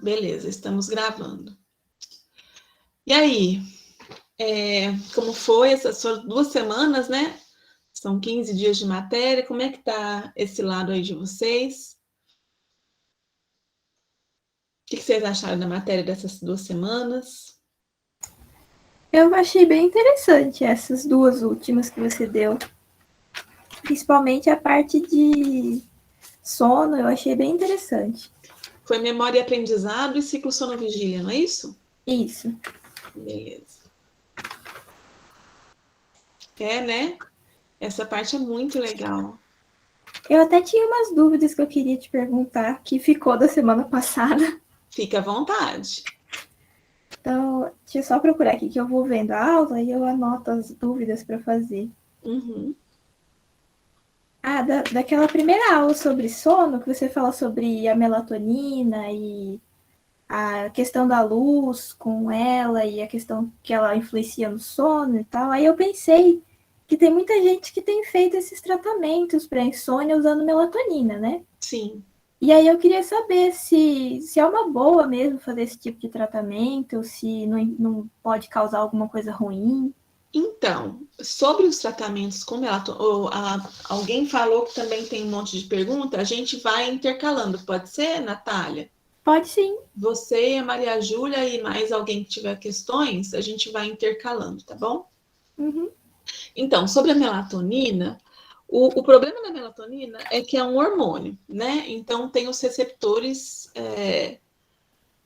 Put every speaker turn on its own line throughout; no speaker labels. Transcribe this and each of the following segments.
Beleza, estamos gravando. E aí, como foi essas suas 2 semanas, né? São 15 dias de matéria. Como é que tá esse lado aí de vocês? O que vocês acharam da matéria dessas 2 semanas?
Eu achei bem interessante essas 2 últimas que você deu. Principalmente a parte de sono, eu achei bem interessante.
Foi memória e aprendizado e ciclo sono-vigília, não é isso?
Isso.
Beleza. Né? Essa parte é muito legal.
Eu até tinha umas dúvidas que eu queria te perguntar, que ficou da semana passada.
Fica à vontade.
Então, deixa eu só procurar aqui que eu vou vendo a aula e eu anoto as dúvidas para fazer.
Uhum.
Daquela primeira aula sobre sono, que você fala sobre a melatonina e a questão da luz com ela e a questão que ela influencia no sono e tal. Aí eu pensei que tem muita gente que tem feito esses tratamentos para insônia usando melatonina, né?
Sim.
E aí eu queria saber se é uma boa mesmo fazer esse tipo de tratamento, se não pode causar alguma coisa ruim.
Então, sobre os tratamentos com melatonina, alguém falou que também tem um monte de pergunta, a gente vai intercalando, pode ser, Natália?
Pode sim.
Você, a Maria Júlia e mais alguém que tiver questões, a gente vai intercalando, tá bom?
Uhum.
Então, sobre a melatonina, o problema da melatonina é que é um hormônio, né? Então, tem os receptores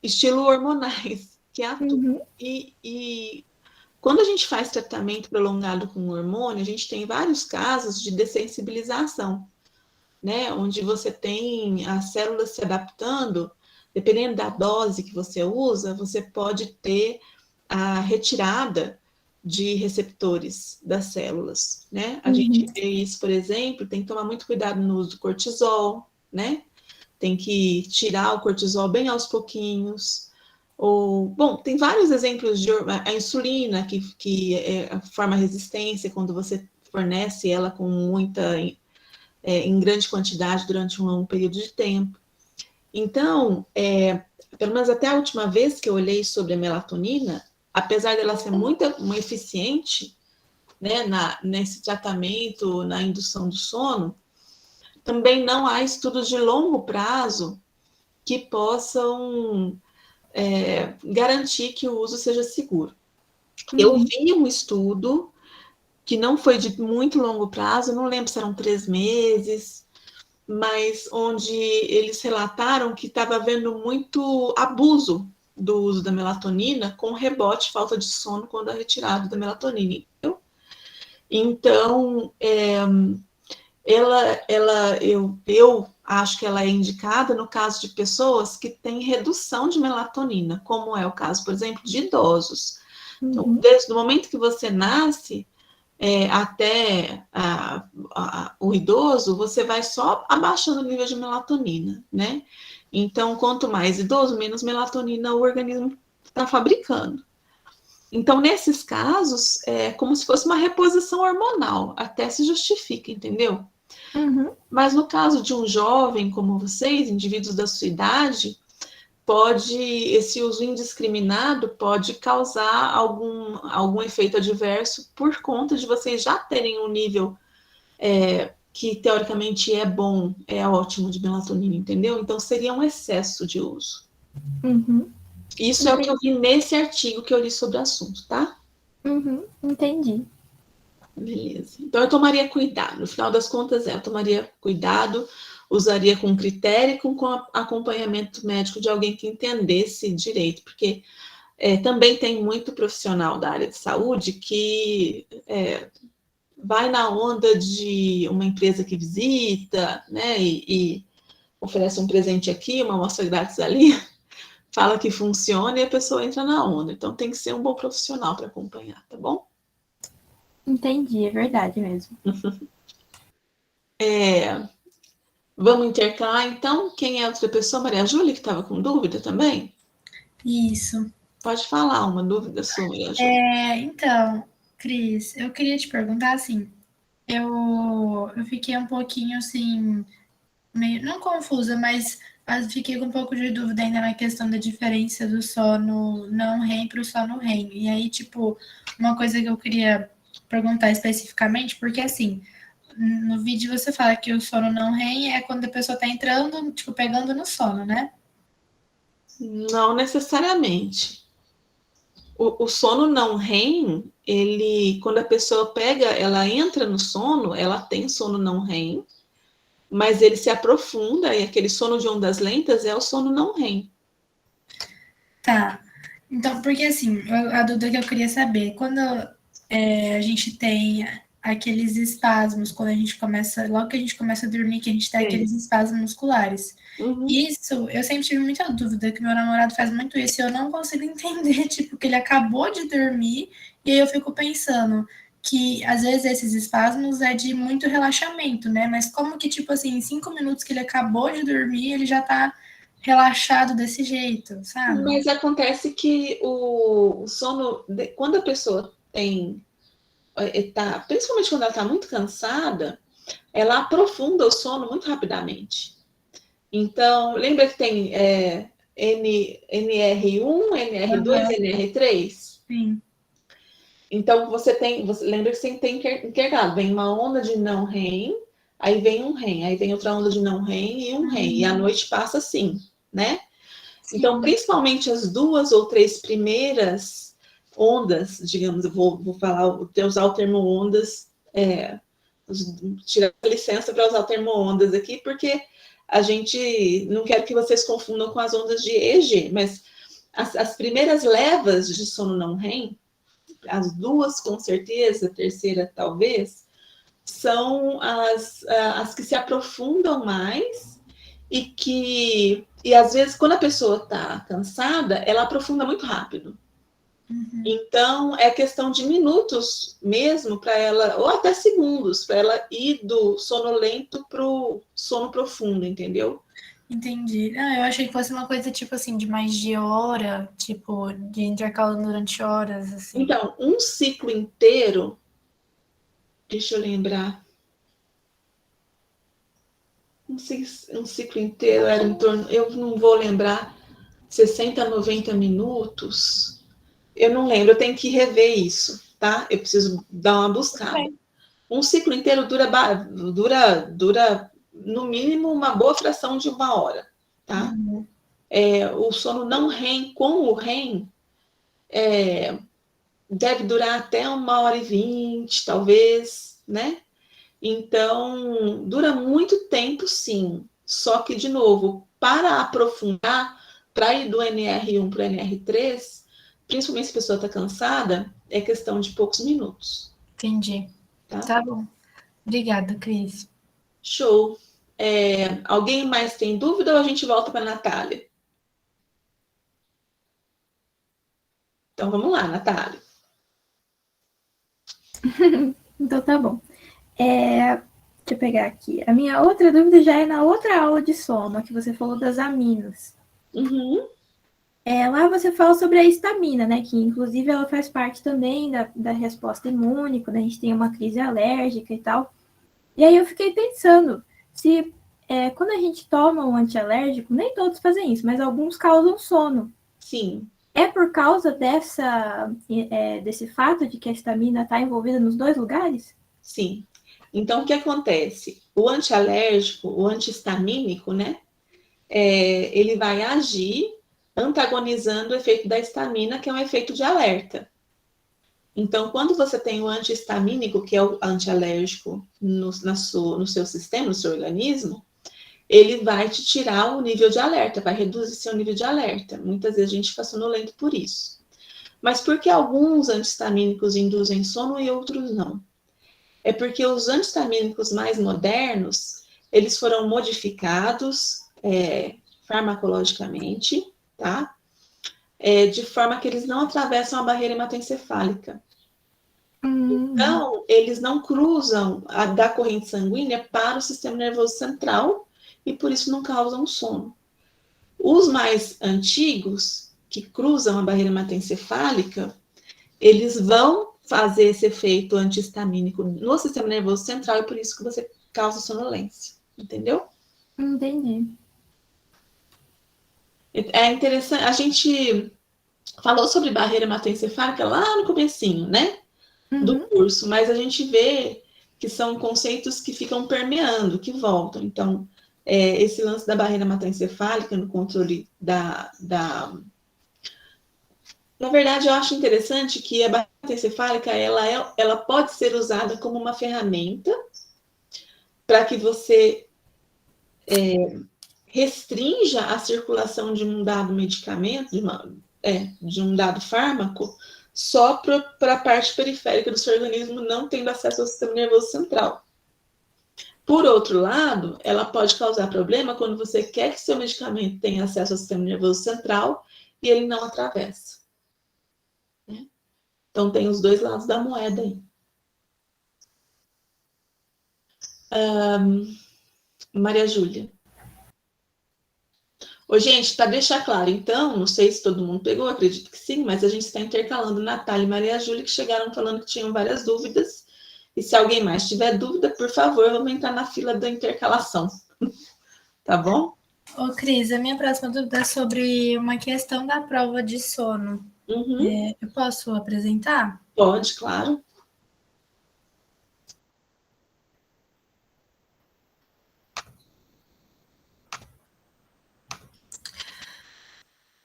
estilo hormonais que atuam.
Uhum.
E quando a gente faz tratamento prolongado com hormônio, a gente tem vários casos de dessensibilização, né? Onde você tem as células se adaptando, dependendo da dose que você usa, você pode ter a retirada de receptores das células, né? A
Uhum.
gente vê isso, por exemplo, tem que tomar muito cuidado no uso do cortisol, né? Tem que tirar o cortisol bem aos pouquinhos. Ou, bom, tem vários exemplos de a insulina, que forma resistência quando você fornece ela com muita, em grande quantidade durante um longo período de tempo. Então, pelo menos até a última vez que eu olhei sobre a melatonina, apesar dela ser muito eficiente, né, nesse tratamento, na indução do sono, também não há estudos de longo prazo que possam garantir que o uso seja seguro. Eu
Uhum.
vi um estudo que não foi de muito longo prazo, não lembro se eram 3 meses, mas onde eles relataram que estava havendo muito abuso do uso da melatonina com rebote, falta de sono quando é retirado da melatonina. Entendeu? Então, eu acho que ela é indicada no caso de pessoas que têm redução de melatonina, como é o caso, por exemplo, de idosos. Então,
Uhum.
desde o momento que você nasce até o idoso, você vai só abaixando o nível de melatonina, né? Então, quanto mais idoso, menos melatonina o organismo está fabricando. Então, nesses casos, é como se fosse uma reposição hormonal, até se justifica, entendeu?
Uhum.
Mas no caso de um jovem como vocês, indivíduos da sua idade, esse uso indiscriminado pode causar algum efeito adverso por conta de vocês já terem um nível que teoricamente é bom, é ótimo de melatonina, entendeu? Então seria um excesso de uso.
Uhum.
Isso é o que
Entendi.
eu vi nesse artigo que eu li sobre o assunto, tá?
Uhum. Entendi.
Beleza. Então eu tomaria cuidado. No final das contas, eu tomaria cuidado, usaria com critério e com acompanhamento médico de alguém que entendesse direito, porque também tem muito profissional da área de saúde que vai na onda de uma empresa que visita, né, e oferece um presente aqui, uma amostra grátis ali, fala que funciona e a pessoa entra na onda. Então tem que ser um bom profissional para acompanhar, tá bom?
Entendi, é verdade mesmo.
Vamos intercalar, então. Quem é a outra pessoa? Maria Júlia, que estava com dúvida também?
Isso.
Pode falar uma dúvida sua, Maria Júlia.
Então, Cris, eu queria te perguntar assim, eu fiquei um pouquinho assim, meio, não confusa, mas fiquei com um pouco de dúvida ainda na questão da diferença do sono não REM para o sono REM. E aí, tipo, uma coisa que eu queria perguntar especificamente, porque assim, no vídeo você fala que o sono não REM é quando a pessoa tá entrando, tipo, pegando no sono, né?
Não necessariamente. O sono não REM, ele, quando a pessoa pega, ela entra no sono, ela tem sono não REM, mas ele se aprofunda e aquele sono de ondas lentas é o sono não REM.
Tá. Então, porque assim, a dúvida que eu queria saber, quando a gente tem aqueles espasmos, quando a gente começa, logo que a gente começa a dormir, que a gente tem aqueles espasmos musculares.
Uhum.
Isso, eu sempre tive muita dúvida, que meu namorado faz muito isso, e eu não consigo entender, tipo, que ele acabou de dormir, e aí eu fico pensando que, às vezes, esses espasmos é de muito relaxamento, né? Mas como que, tipo assim, em 5 minutos que ele acabou de dormir, ele já tá relaxado desse jeito, sabe?
Mas acontece que o sono, quando a pessoa tem, principalmente quando ela está muito cansada, ela aprofunda o sono muito rapidamente. Então, lembra que tem NR1, NR2,
Uhum.
NR3?
Sim.
Então, você lembra que você tem intercalado, vem uma onda de não REM, aí vem um REM, aí vem outra onda de não REM e um REM, e a noite passa assim, né? Então,
Sim.
principalmente as 2 ou 3 primeiras ondas, digamos, eu vou falar, usar o termo ondas, tirar a licença para usar o termo ondas aqui, porque a gente não quer que vocês confundam com as ondas de EEG, mas as primeiras levas de sono não REM, as 2 com certeza, a terceira talvez, são as que se aprofundam mais e às vezes quando a pessoa está cansada, ela aprofunda muito rápido.
Uhum.
Então é questão de minutos mesmo para ela, ou até segundos, para ela ir do sono lento para o sono profundo, entendeu?
Entendi. Ah, eu achei que fosse uma coisa tipo assim, de mais de hora, tipo, de intercalando durante horas, assim.
Então, um ciclo inteiro, deixa eu lembrar, um ciclo inteiro era em torno, eu não vou lembrar, 60 a 90 minutos. Eu não lembro, eu tenho que rever isso, tá? Eu preciso dar uma buscada. Um ciclo inteiro dura no mínimo uma boa fração de 1 hora, tá?
Uhum.
O sono não REM com o REM deve durar até 1 hora e 20, talvez, né? Então, dura muito tempo, sim. Só que, de novo, para aprofundar, para ir do NR1 para o NR3, principalmente se a pessoa está cansada, é questão de poucos minutos,
Entendi.
tá?
Tá bom. Obrigada, Cris.
Show. Alguém mais tem dúvida ou a gente volta para a Natália? Então vamos lá, Natália.
Então tá bom. Deixa eu pegar aqui. A minha outra dúvida já é na outra aula de sono, que você falou das aminas.
Uhum.
Lá você fala sobre a histamina, né? Que inclusive ela faz parte também da resposta imune, quando a gente tem uma crise alérgica e tal. E aí eu fiquei pensando, se quando a gente toma um antialérgico, nem todos fazem isso, mas alguns causam sono.
Sim,
É por causa desse fato de que a histamina está envolvida nos dois lugares?
sim. Então, o que acontece? O antialérgico, o antihistamínico, né? Ele vai agir antagonizando o efeito da histamina, que é um efeito de alerta. Então, quando você tem o antihistamínico, que é o antialérgico no seu sistema, no seu organismo, ele vai te tirar o nível de alerta, vai reduzir seu nível de alerta. Muitas vezes a gente fica sonolento por isso. Mas por que alguns antihistamínicos induzem sono e outros não? É porque os antihistamínicos mais modernos, eles foram modificados farmacologicamente, tá? De forma que eles não atravessam a barreira hematoencefálica. Então, eles não cruzam da corrente sanguínea para o sistema nervoso central e por isso não causam sono. Os mais antigos, que cruzam a barreira hematoencefálica, eles vão fazer esse efeito antihistamínico no sistema nervoso central e por isso que você causa sonolência, entendeu?
Entendi.
É interessante, a gente falou sobre barreira hematoencefálica lá no comecinho, né, do curso, mas a gente vê que são conceitos que ficam permeando, que voltam. Então, esse lance da barreira hematoencefálica no controle Na verdade, eu acho interessante que a barreira hematoencefálica, ela pode ser usada como uma ferramenta para que você restrinja a circulação de um dado medicamento, de um dado fármaco, só para a parte periférica do seu organismo, não tendo acesso ao sistema nervoso central. Por outro lado, ela pode causar problema quando você quer que seu medicamento tenha acesso ao sistema nervoso central e ele não atravessa. Né? Então, tem os dois lados da moeda aí. Maria Júlia. Ô, gente, para deixar claro, então, não sei se todo mundo pegou, acredito que sim, mas a gente está intercalando Natália e Maria Júlia, que chegaram falando que tinham várias dúvidas. E se alguém mais tiver dúvida, por favor, vamos entrar na fila da intercalação. Tá bom?
Ô, Cris, a minha próxima dúvida é sobre uma questão da prova de sono. Eu posso apresentar?
Pode, claro.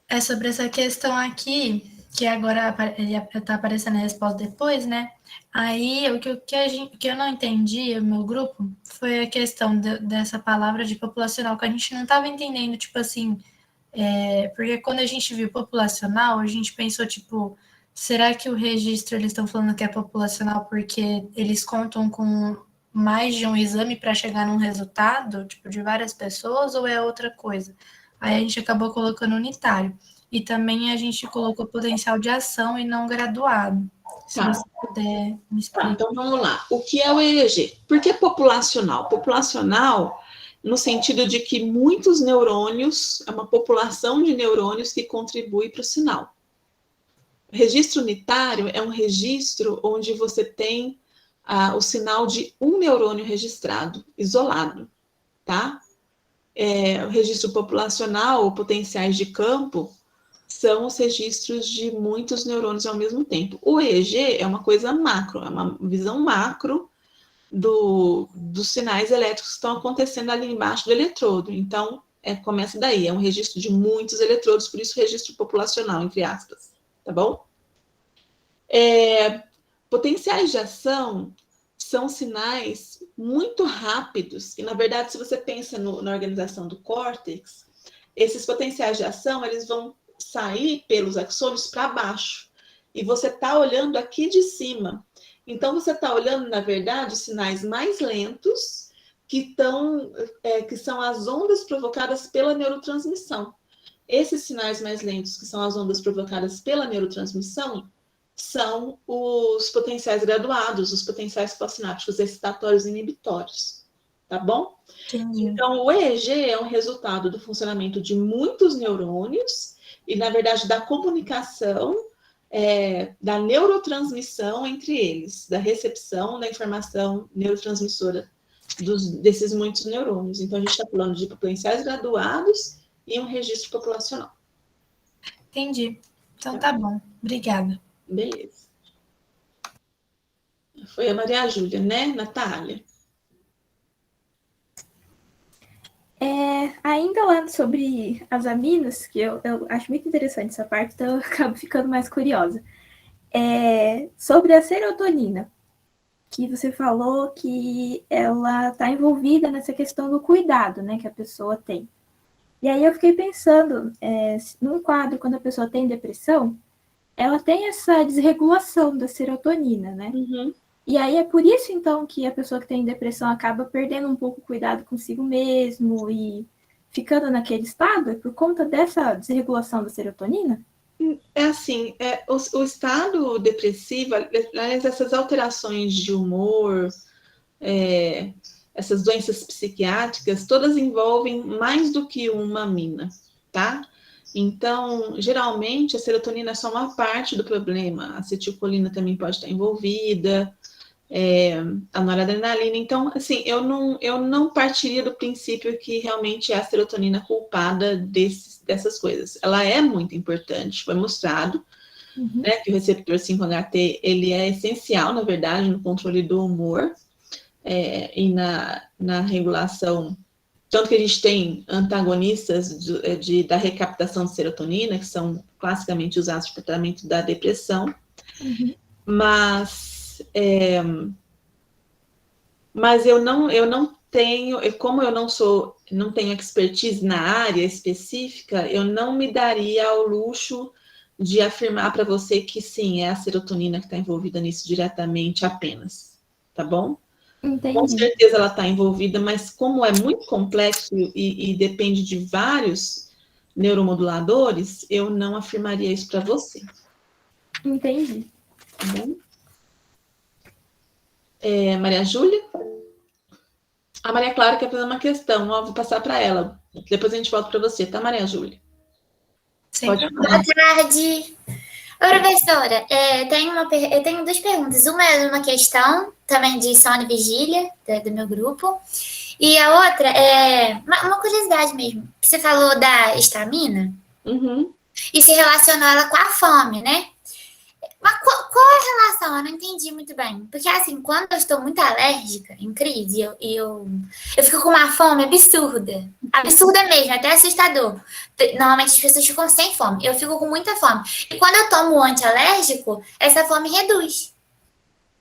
É sobre essa questão aqui, que agora está aparecendo a resposta depois, né? Aí, o que eu não entendi, o meu grupo, foi a questão dessa palavra de populacional, que a gente não estava entendendo, tipo assim, porque quando a gente viu populacional, a gente pensou, tipo, será que o registro, eles estão falando que é populacional porque eles contam com mais de um exame para chegar num resultado, tipo, de várias pessoas, ou é outra coisa? Aí a gente acabou colocando unitário. E também a gente colocou potencial de ação e não graduado. Se você puder me explicar.
Então vamos lá. O que é o EEG? Por que populacional? Populacional no sentido de que muitos neurônios, é uma população de neurônios que contribui para o sinal. O registro unitário é um registro onde você tem o sinal de um neurônio registrado, isolado, tá? O registro populacional, ou potenciais de campo, são os registros de muitos neurônios ao mesmo tempo. O EEG é uma coisa macro, é uma visão macro dos sinais elétricos que estão acontecendo ali embaixo do eletrodo. Então, começa daí, é um registro de muitos eletrodos, por isso registro populacional, entre aspas, tá bom? Potenciais de ação são sinais muito rápidos, e na verdade, se você pensa na organização do córtex, esses potenciais de ação, eles vão sair pelos axônios para baixo, e você está olhando aqui de cima. Então, você está olhando, na verdade, os sinais mais lentos, que são as ondas provocadas pela neurotransmissão. Esses sinais mais lentos, que são as ondas provocadas pela neurotransmissão, são os potenciais graduados, os potenciais pós-sinápticos excitatórios e inibitórios, tá bom?
Entendi.
Então, o EEG é um resultado do funcionamento de muitos neurônios e, na verdade, da comunicação, da neurotransmissão entre eles, da recepção da informação neurotransmissora desses muitos neurônios. Então, a gente está falando de potenciais graduados e um registro populacional.
Entendi. Então, tá bom. Obrigada.
Beleza. Foi a Maria Júlia, né, Natália?
Ainda lá sobre as aminas, que eu acho muito interessante essa parte, então eu acabo ficando mais curiosa. Sobre a serotonina, que você falou que ela está envolvida nessa questão do cuidado, né, que a pessoa tem. E aí eu fiquei pensando, num quadro, quando a pessoa tem depressão, ela tem essa desregulação da serotonina, né?
Uhum.
E aí é por isso, então, que a pessoa que tem depressão acaba perdendo um pouco o cuidado consigo mesmo e ficando naquele estado? É por conta dessa desregulação da serotonina?
É assim, o estado depressivo, essas alterações de humor, essas doenças psiquiátricas, todas envolvem mais do que uma amina, tá? Então, geralmente, a serotonina é só uma parte do problema. A acetilcolina também pode estar envolvida. a noradrenalina. Então, assim, eu não partiria do princípio que realmente é a serotonina culpada dessas coisas. Ela é muito importante, foi mostrado, né, que o receptor 5-HT, ele é essencial, na verdade, no controle do humor e na regulação. Tanto que a gente tem antagonistas da recaptação de serotonina, que são classicamente usados para tratamento da depressão, mas eu não tenho, como eu não tenho expertise na área específica, eu não me daria ao luxo de afirmar para você que sim, é a serotonina que está envolvida nisso diretamente apenas, tá bom?
Entendi.
Com certeza ela está envolvida, mas como é muito complexo e depende de vários neuromoduladores, eu não afirmaria isso para você.
Entendi.
Tá bom? Maria Júlia? A Maria Clara quer fazer uma questão, vou passar para ela. Depois a gente volta para você, tá, Maria Júlia?
Pode
falar. Boa tarde. Oi, professora, eu tenho 2 perguntas. Uma é uma questão também de sono e vigília, do meu grupo. E a outra é uma curiosidade mesmo. Que você falou da estamina e se relacionou ela com a fome, né? Mas qual é a relação? Eu não entendi muito bem. Porque, assim, quando eu estou muito alérgica, em crise, eu fico com uma fome absurda. Absurda mesmo, até assustador. Normalmente as pessoas ficam sem fome. Eu fico com muita fome. E quando eu tomo o antialérgico, essa fome reduz.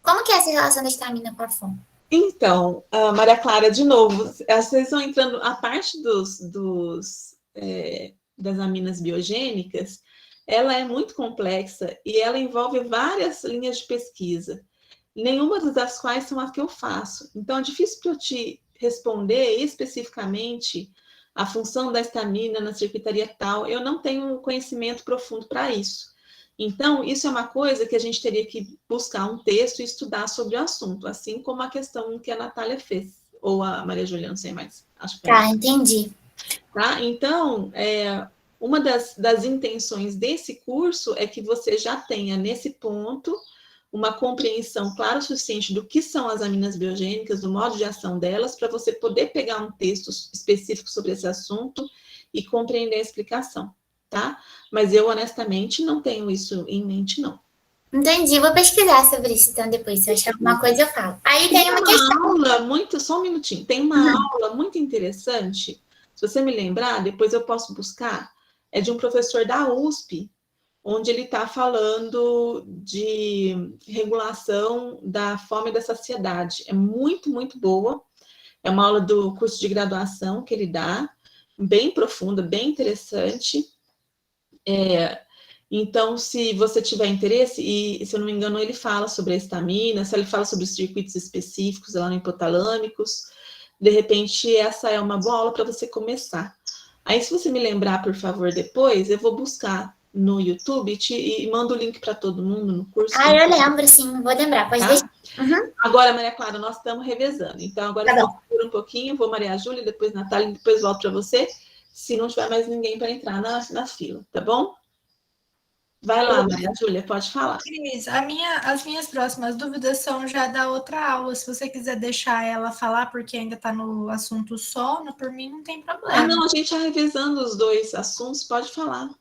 Como que é essa relação da estamina com a fome?
Então, Maria Clara, de novo, vocês vão entrando, a parte das aminas biogênicas, ela é muito complexa e ela envolve várias linhas de pesquisa, nenhuma das quais são as que eu faço. Então, é difícil para eu te responder especificamente a função da estamina na circuitaria tal. Eu não tenho conhecimento profundo para isso. Então, isso é uma coisa que a gente teria que buscar um texto e estudar sobre o assunto, assim como a questão que a Natália fez, ou a Maria Juliana, não sei mais. Acho que
tá, entendi.
Tá? Então, uma das intenções desse curso é que você já tenha, nesse ponto, uma compreensão clara o suficiente do que são as aminas biogênicas, do modo de ação delas, para você poder pegar um texto específico sobre esse assunto e compreender a explicação, tá? Mas eu, honestamente, não tenho isso em mente, não.
Entendi, vou pesquisar sobre isso, então, depois. Se eu achar alguma coisa, eu falo. Aí tem uma questão.
Só um minutinho. Tem uma aula muito interessante, se você me lembrar, depois eu posso buscar, é de um professor da USP, onde ele está falando de regulação da fome e da saciedade. É muito, muito boa. É uma aula do curso de graduação que ele dá, bem profunda, bem interessante. Então, se você tiver interesse, e se eu não me engano, ele fala sobre a estamina, se ele fala sobre os circuitos específicos lá no hipotalâmicos, de repente, essa é uma boa aula para você começar. Aí, se você me lembrar, por favor, depois, eu vou buscar no YouTube e mando o link para todo mundo no curso.
Eu lembro, sim, vou lembrar, pode deixar.
Agora, Maria Clara, nós estamos revezando. Então, agora eu seguro um pouquinho, vou Maria Júlia, depois Natália, depois volto para você, se não tiver mais ninguém para entrar na fila, tá bom? Vai lá, Maria Júlia, pode falar.
Cris, as minhas próximas dúvidas são já da outra aula. Se você quiser deixar ela falar, porque ainda está no assunto sono, por mim não tem problema.
Não, a gente está revezando os 2 assuntos, pode falar.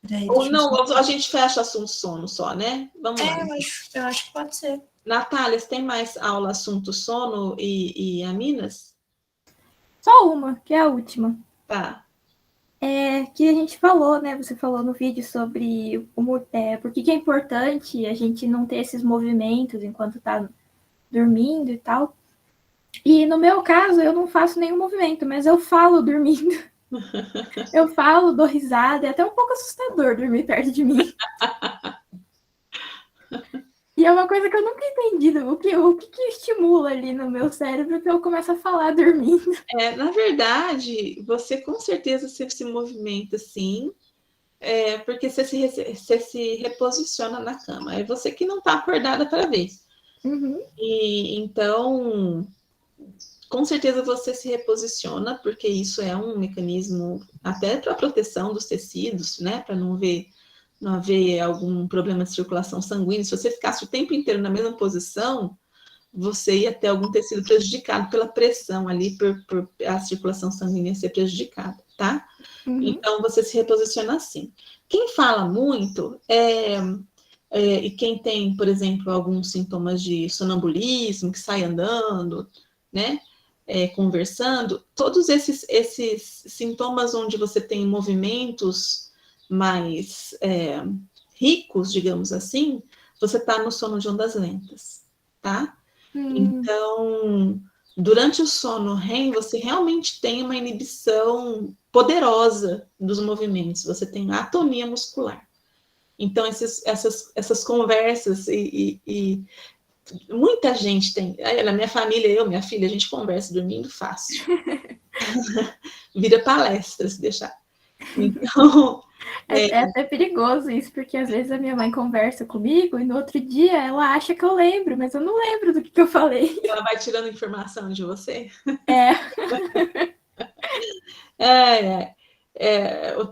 Peraí,
Ou não, a gente fecha assunto sono só, né? Vamos lá.
Eu acho que pode ser.
Natália, você tem mais aula assunto sono e aminas?
Só uma, que é a última.
Tá.
Que a gente falou, né? Você falou no vídeo sobre por que é importante a gente não ter esses movimentos enquanto tá dormindo e tal. E no meu caso, eu não faço nenhum movimento, mas eu falo dormindo. Eu falo, dou risada, é até um pouco assustador dormir perto de mim. E é uma coisa que eu nunca entendi, o que estimula ali no meu cérebro que eu começo a falar dormindo.
Na verdade, você com certeza se movimenta sim, porque você se reposiciona na cama. É você que não está acordada para ver. E então, com certeza você se reposiciona, porque isso é um mecanismo até para proteção dos tecidos, né? Para não haver algum problema de circulação sanguínea. Se você ficasse o tempo inteiro na mesma posição, você ia ter algum tecido prejudicado pela pressão ali, por a circulação sanguínea ser prejudicada, tá? Então, você se reposiciona assim. Quem fala muito e quem tem, por exemplo, alguns sintomas de sonambulismo, que sai andando, né? Conversando, todos esses sintomas onde você tem movimentos mais ricos, digamos assim, você está no sono de ondas lentas, tá? Então, durante o sono REM, você realmente tem uma inibição poderosa dos movimentos, você tem atonia muscular. Então, essas conversas e muita gente tem. Na minha família, minha filha, a gente conversa dormindo fácil. Vira palestra, se deixar. Então...
É até perigoso isso, porque às vezes a minha mãe conversa comigo e no outro dia ela acha que eu lembro, mas eu não lembro do que eu falei.
Ela vai tirando informação de você?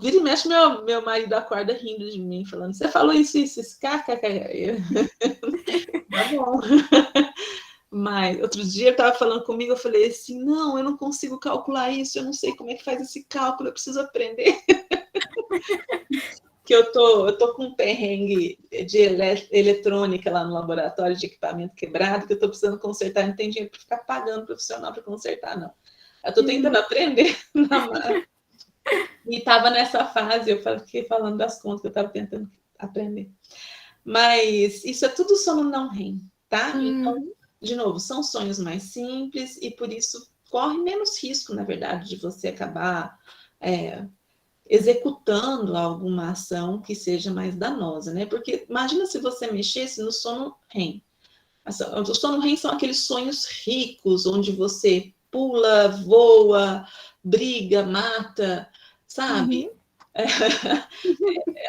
Vira e mexe, meu marido acorda rindo de mim, falando, você falou isso, kkk. Tá bom. Mas outro dia ele estava falando comigo, eu falei assim, não, eu não consigo calcular isso, eu não sei como é que faz esse cálculo, eu preciso aprender. Que eu tô com um perrengue de eletrônica lá no laboratório de equipamento quebrado, que eu tô precisando consertar, não tem dinheiro para ficar pagando profissional para consertar, não. Eu tô tentando aprender e estava nessa fase, eu fiquei falando das contas que eu estava tentando aprender. Mas isso é tudo sono não REM, tá? Então, de novo, são sonhos mais simples e por isso corre menos risco, na verdade, de você acabar executando alguma ação que seja mais danosa, né? Porque imagina se você mexesse no sono REM. O sono REM são aqueles sonhos ricos, onde você pula, voa, briga, mata, sabe?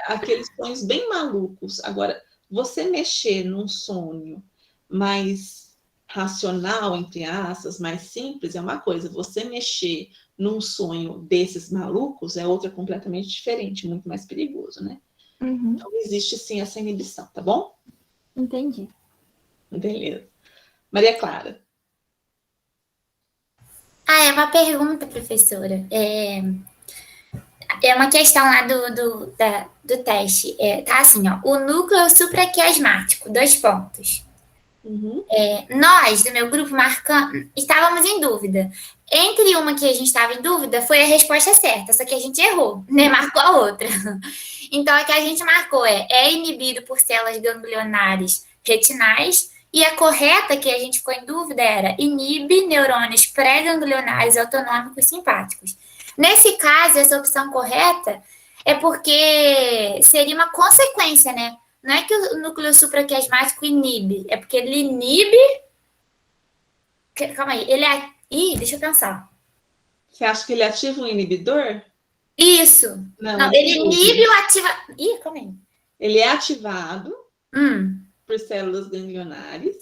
Aqueles sonhos bem malucos. Agora, você mexer num sonho mais racional, entre aspas, mais simples, é uma coisa. Você mexer num sonho desses malucos é outra completamente diferente, muito mais perigoso, né? Então, existe sim essa inibição, tá bom?
Entendi.
Beleza. Maria Clara.
É uma pergunta, professora. É uma questão lá do teste. Tá assim, ó. O núcleo supraquiasmático, 2 pontos. Nós, do meu grupo, estávamos em dúvida. Entre uma que a gente estava em dúvida, foi a resposta certa, só que a gente errou, né? Marcou a outra. Então, a que a gente marcou é inibido por células ganglionares retinais, e a correta que a gente ficou em dúvida era inibe neurônios pré-ganglionares autonômicos simpáticos. Nesse caso, essa opção correta é porque seria uma consequência, né? Não é que o núcleo supraquiasmático inibe, é porque ele inibe... Calma aí, Ih, deixa eu pensar.
Você acha que ele ativa um inibidor?
Isso. Não, ele inibe ou ativa... Ih, calma aí.
Ele é ativado por células ganglionares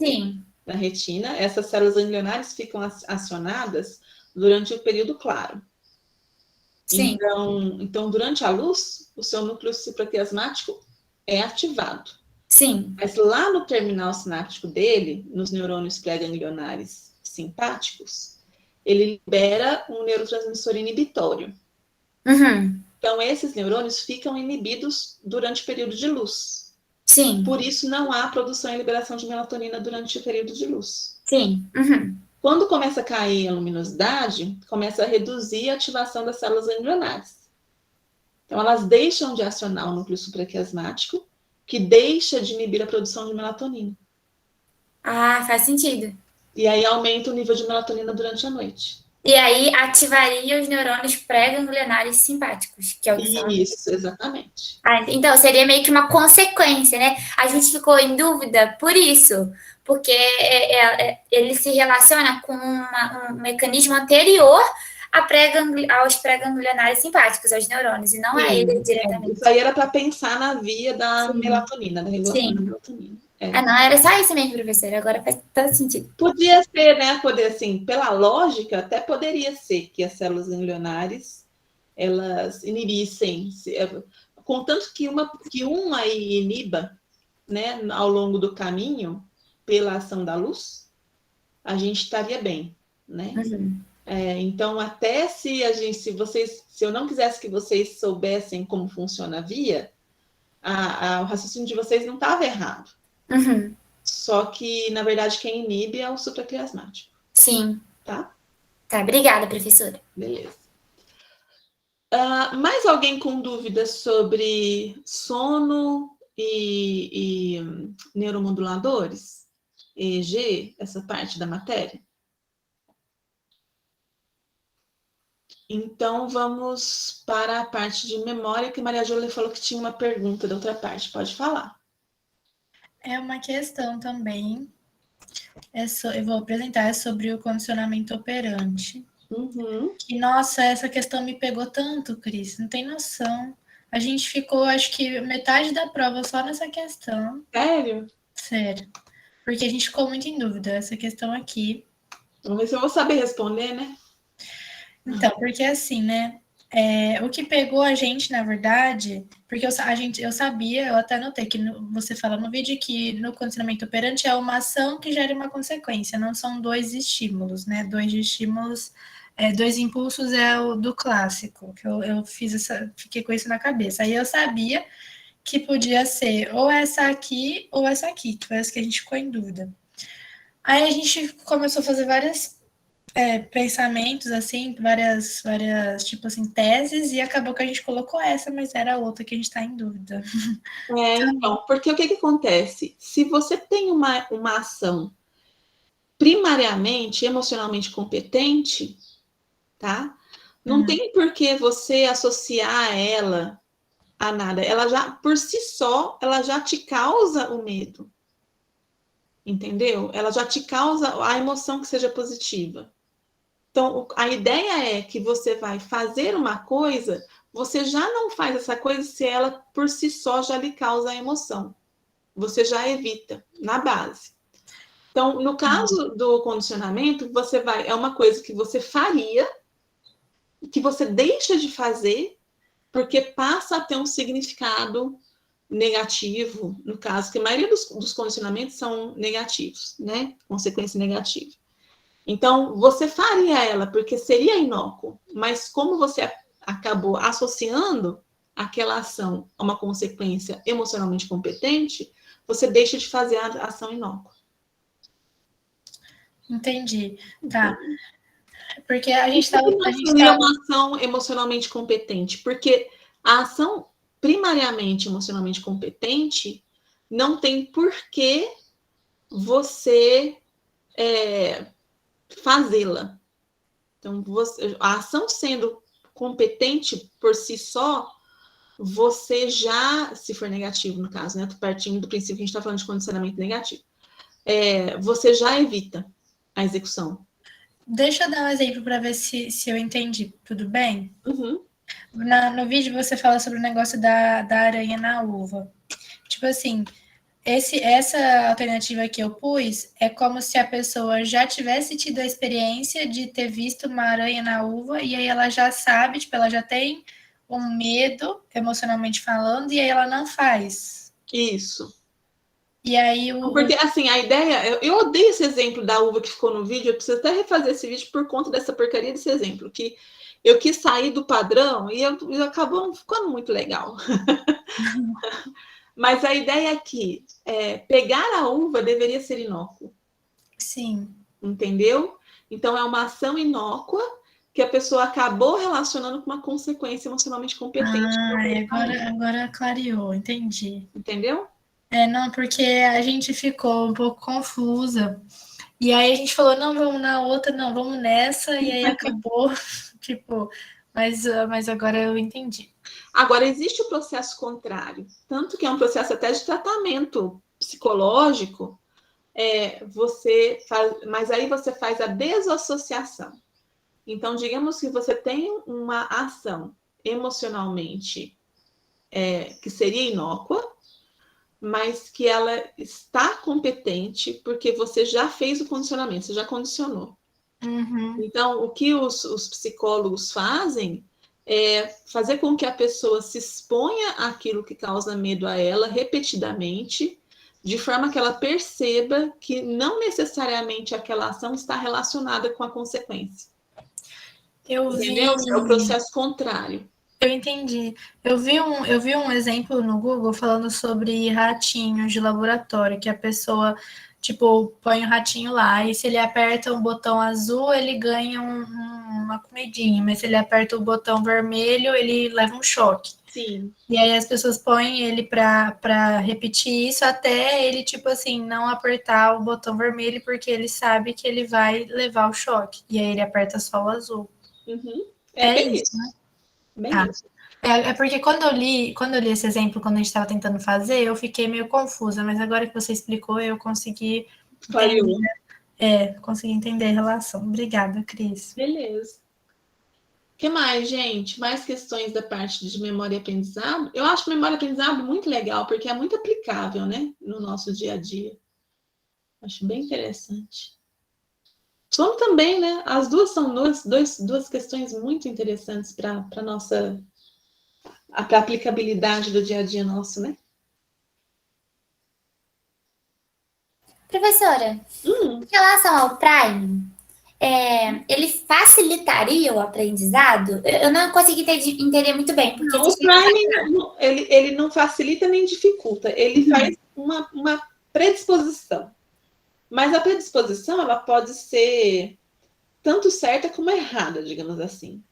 da retina. Essas células ganglionares ficam acionadas durante o período claro.
Sim.
Então, durante a luz, o seu núcleo supraquiasmático é ativado.
Sim.
Mas lá no terminal sináptico dele, nos neurônios pré-ganglionares simpáticos, ele libera um neurotransmissor inibitório. Então, esses neurônios ficam inibidos durante o período de luz.
Sim.
Por isso, não há produção e liberação de melatonina durante o período de luz.
Sim.
Quando começa a cair a luminosidade, começa a reduzir a ativação das células ganglionares. Então, elas deixam de acionar o núcleo supraquiasmático, que deixa de inibir a produção de melatonina.
Ah, faz sentido.
E aí aumenta o nível de melatonina durante a noite.
E aí ativaria os neurônios pré-ganglionares simpáticos, que é o que você...
Isso, exatamente.
Então, seria meio que uma consequência, né? A gente ficou em dúvida por isso, porque ele se relaciona com um mecanismo anterior aos pré-ganglionares simpáticos, aos neurônios, e não a ele diretamente.
Isso aí era para pensar na via da melatonina, da regulação da melatonina.
Não, era só isso mesmo, professora. Agora faz todo sentido.
Podia ser, né? Assim, pela lógica, até poderia ser que as células ganglionares, elas inibissem, contanto que uma aí iniba, né, ao longo do caminho, pela ação da luz, a gente estaria bem, né?
Uhum.
Então, até se eu não quisesse que vocês soubessem como funciona a via, o raciocínio de vocês não estava errado.
Uhum.
Só que, na verdade, quem inibe é o supraquiasmático,
Sim.
tá?
Tá, obrigada, professora.
Beleza. Mais alguém com dúvidas sobre sono e neuromoduladores? EEG, essa parte da matéria? Então, vamos para a parte de memória, que Maria Júlia falou que tinha uma pergunta da outra parte. Pode falar.
É uma questão também, eu vou apresentar, sobre o condicionamento operante.
Uhum.
E, nossa, essa questão me pegou tanto, Cris, não tem noção. A gente ficou, acho que, metade da prova só nessa questão.
Sério?
Sério. Porque a gente ficou muito em dúvida, essa questão aqui.
Vamos ver se eu vou saber responder, né?
Então, porque assim, né? O que pegou a gente, na verdade, porque eu sabia, eu até notei que você fala no vídeo que no condicionamento operante é uma ação que gera uma consequência, não são dois estímulos, né? Dois estímulos, dois impulsos é o do clássico, que eu fiquei com isso na cabeça. Aí eu sabia que podia ser ou essa aqui ou essa aqui, que foi essa que a gente ficou em dúvida. Aí a gente começou a fazer várias pensamentos, assim, várias, tipo assim, teses, e acabou que a gente colocou essa, mas era outra que a gente está em dúvida.
Então, porque o que acontece? Se você tem uma ação primariamente emocionalmente competente, tá? Não tem por que você associar ela a nada. Ela já, por si só, ela já te causa o medo. Entendeu? Ela já te causa a emoção que seja positiva. Então, a ideia é que você vai fazer uma coisa, você já não faz essa coisa se ela por si só já lhe causa a emoção. Você já evita na base. Então, no caso do condicionamento, é uma coisa que você faria, que você deixa de fazer, porque passa a ter um significado negativo, no caso, que a maioria dos condicionamentos são negativos, né? Consequência negativa. Então, você faria ela porque seria inócuo, mas como você acabou associando aquela ação a uma consequência emocionalmente competente, você deixa de fazer a ação inócua.
Entendi. Tá. Porque a gente
seria uma ação emocionalmente competente? Porque a ação primariamente emocionalmente competente não tem por que você fazê-la. Então, a ação sendo competente por si só, você já, se for negativo no caso, né? Tô partindo do princípio que a gente está falando de condicionamento negativo, você já evita a execução.
Deixa eu dar um exemplo para ver se eu entendi. Tudo bem?
Uhum.
No vídeo você fala sobre o negócio da aranha na uva. Tipo assim, essa alternativa que eu pus é como se a pessoa já tivesse tido a experiência de ter visto uma aranha na uva e aí ela já sabe, tipo, ela já tem um medo, emocionalmente falando, e aí ela não faz.
Isso.
E aí
Porque, assim, a ideia... Eu odeio esse exemplo da uva que ficou no vídeo, eu preciso até refazer esse vídeo por conta dessa porcaria desse exemplo, que eu quis sair do padrão e eu acabou não ficando muito legal. Mas a ideia é que pegar a uva deveria ser inócuo.
Sim.
Entendeu? Então, é uma ação inócua que a pessoa acabou relacionando com uma consequência emocionalmente competente.
Agora clareou, entendi.
Entendeu?
Não, porque a gente ficou um pouco confusa. E aí a gente falou, não, vamos na outra, não, vamos nessa, e aí acabou, tipo, mas agora eu entendi.
Agora, existe o processo contrário, tanto que é um processo até de tratamento psicológico, mas aí você faz a desassociação. Então, digamos que você tem uma ação emocionalmente que seria inócua, mas que ela está competente porque você já fez o condicionamento, você já condicionou.
Uhum.
Então, o que os psicólogos fazem é fazer com que a pessoa se exponha àquilo que causa medo a ela repetidamente, de forma que ela perceba que não necessariamente aquela ação está relacionada com a consequência. Entendeu? É o processo contrário.
Eu entendi. Eu vi um exemplo no Google falando sobre ratinhos de laboratório, que a pessoa, tipo, põe o ratinho lá, e se ele aperta um botão azul, ele ganha uma comidinha, mas se ele aperta o botão vermelho, ele leva um choque.
Sim.
E aí as pessoas põem ele para repetir isso até ele, tipo assim, não apertar o botão vermelho, porque ele sabe que ele vai levar o choque. E aí ele aperta só o azul.
Uhum. É bem isso,
né?
Bem isso.
É porque quando eu li esse exemplo, quando a gente estava tentando fazer, eu fiquei meio confusa, mas agora que você explicou, eu consegui consegui entender a relação. Obrigada, Cris.
Beleza. O que mais, gente? Mais questões da parte de memória e aprendizado? Eu acho memória e aprendizado muito legal, porque é muito aplicável, né? No nosso dia a dia. Acho bem interessante. Som também, né? As duas são duas questões muito interessantes para a nossa pra aplicabilidade do dia a dia nosso, né?
Professora, em relação ao Prime, ele facilitaria o aprendizado? Eu não consegui entender muito bem. Porque
não, o Prime ele não facilita nem dificulta, ele faz uma predisposição. Mas a predisposição ela pode ser tanto certa como errada, digamos assim.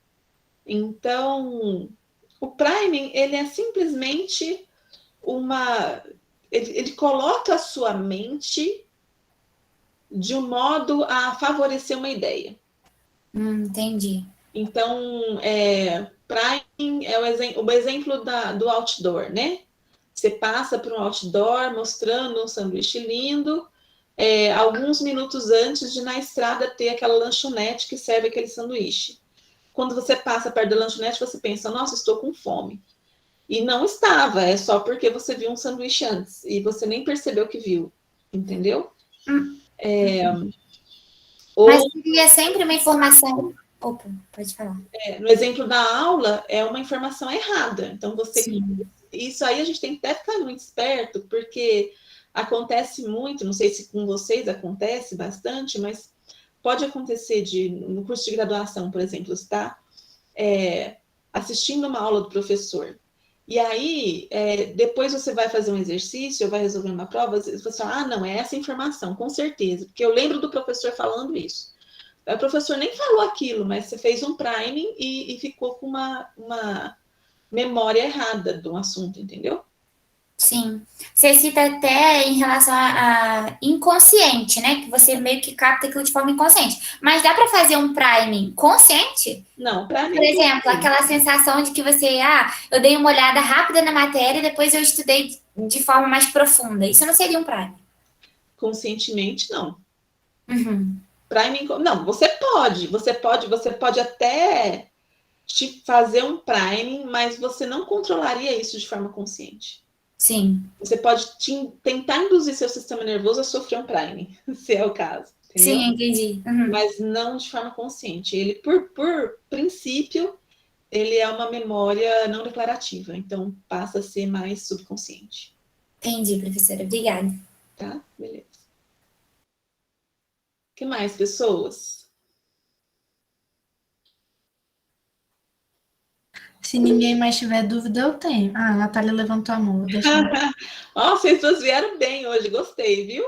Então, o priming ele é simplesmente ele coloca a sua mente de um modo a favorecer uma ideia.
Entendi.
Então, priming é o exemplo do outdoor, né? Você passa por um outdoor mostrando um sanduíche lindo, alguns minutos antes de na estrada ter aquela lanchonete que serve aquele sanduíche. Quando você passa perto da lanchonete, você pensa, nossa, estou com fome. E não estava, é só porque você viu um sanduíche antes e você nem percebeu que viu, entendeu?
Mas seria sempre uma informação... Opa, pode falar.
No exemplo da aula, é uma informação errada. Então,
Sim.
Isso aí a gente tem que até ficar muito esperto, porque acontece muito, não sei se com vocês acontece bastante, mas pode acontecer no curso de graduação, por exemplo, você está assistindo uma aula do professor. E aí, depois você vai fazer um exercício, ou vai resolver uma prova, você fala, não, é essa informação, com certeza, porque eu lembro do professor falando isso. O professor nem falou aquilo, mas você fez um priming e ficou com uma memória errada do assunto, entendeu?
Sim. Você cita até em relação a inconsciente, né? Que você meio que capta aquilo de forma inconsciente. Mas dá para fazer um priming consciente?
Não, para mim.
Por exemplo, aquela sensação de que você, eu dei uma olhada rápida na matéria e depois eu estudei de forma mais profunda. Isso não seria um priming?
Conscientemente, não.
Uhum.
Priming, não, você pode até te fazer um priming, mas você não controlaria isso de forma consciente.
Sim.
Você pode tentar induzir seu sistema nervoso a sofrer um priming, se é o caso. Entendeu?
Sim, entendi. Uhum.
Mas não de forma consciente. Ele, por princípio, ele é uma memória não declarativa, então passa a ser mais subconsciente.
Entendi, professora. Obrigada.
Tá? Beleza. O que mais, pessoas?
Se ninguém mais tiver dúvida, eu tenho. A Natália levantou a mão. Deixa eu...
Vocês duas vieram bem hoje, gostei, viu?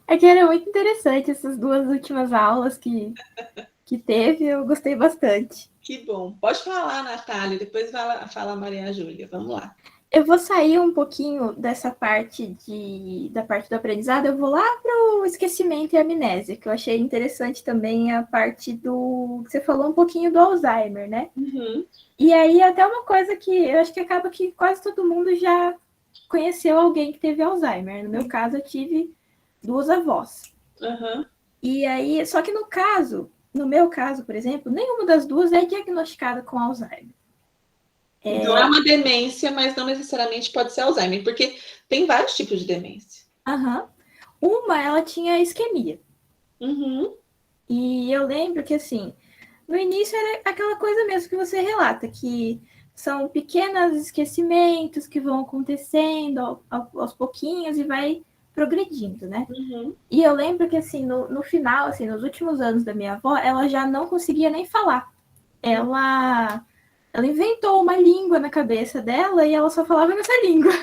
É que era muito interessante essas duas últimas aulas que teve, eu gostei bastante.
Que bom. Pode falar, Natália, depois fala a Maria Júlia. Vamos lá.
Eu vou sair um pouquinho dessa parte da parte do aprendizado, eu vou lá para o esquecimento e amnésia, que eu achei interessante também a parte do... Você falou um pouquinho do Alzheimer, né?
Uhum.
E aí até uma coisa que eu acho que acaba que quase todo mundo já conheceu alguém que teve Alzheimer. No meu caso, eu tive 2 avós.
Uhum.
E aí, só que no meu caso, por exemplo, nenhuma das duas é diagnosticada com Alzheimer.
Então é uma demência, mas não necessariamente pode ser Alzheimer, porque tem vários tipos de demência.
Uhum. Uma, ela tinha isquemia.
Uhum.
E eu lembro que, assim, no início era aquela coisa mesmo que você relata, que são pequenos esquecimentos que vão acontecendo aos pouquinhos e vai progredindo, né?
Uhum.
E eu lembro que, assim, no final, assim, nos últimos anos da minha avó, ela já não conseguia nem falar. Ela inventou uma língua na cabeça dela e ela só falava nessa língua.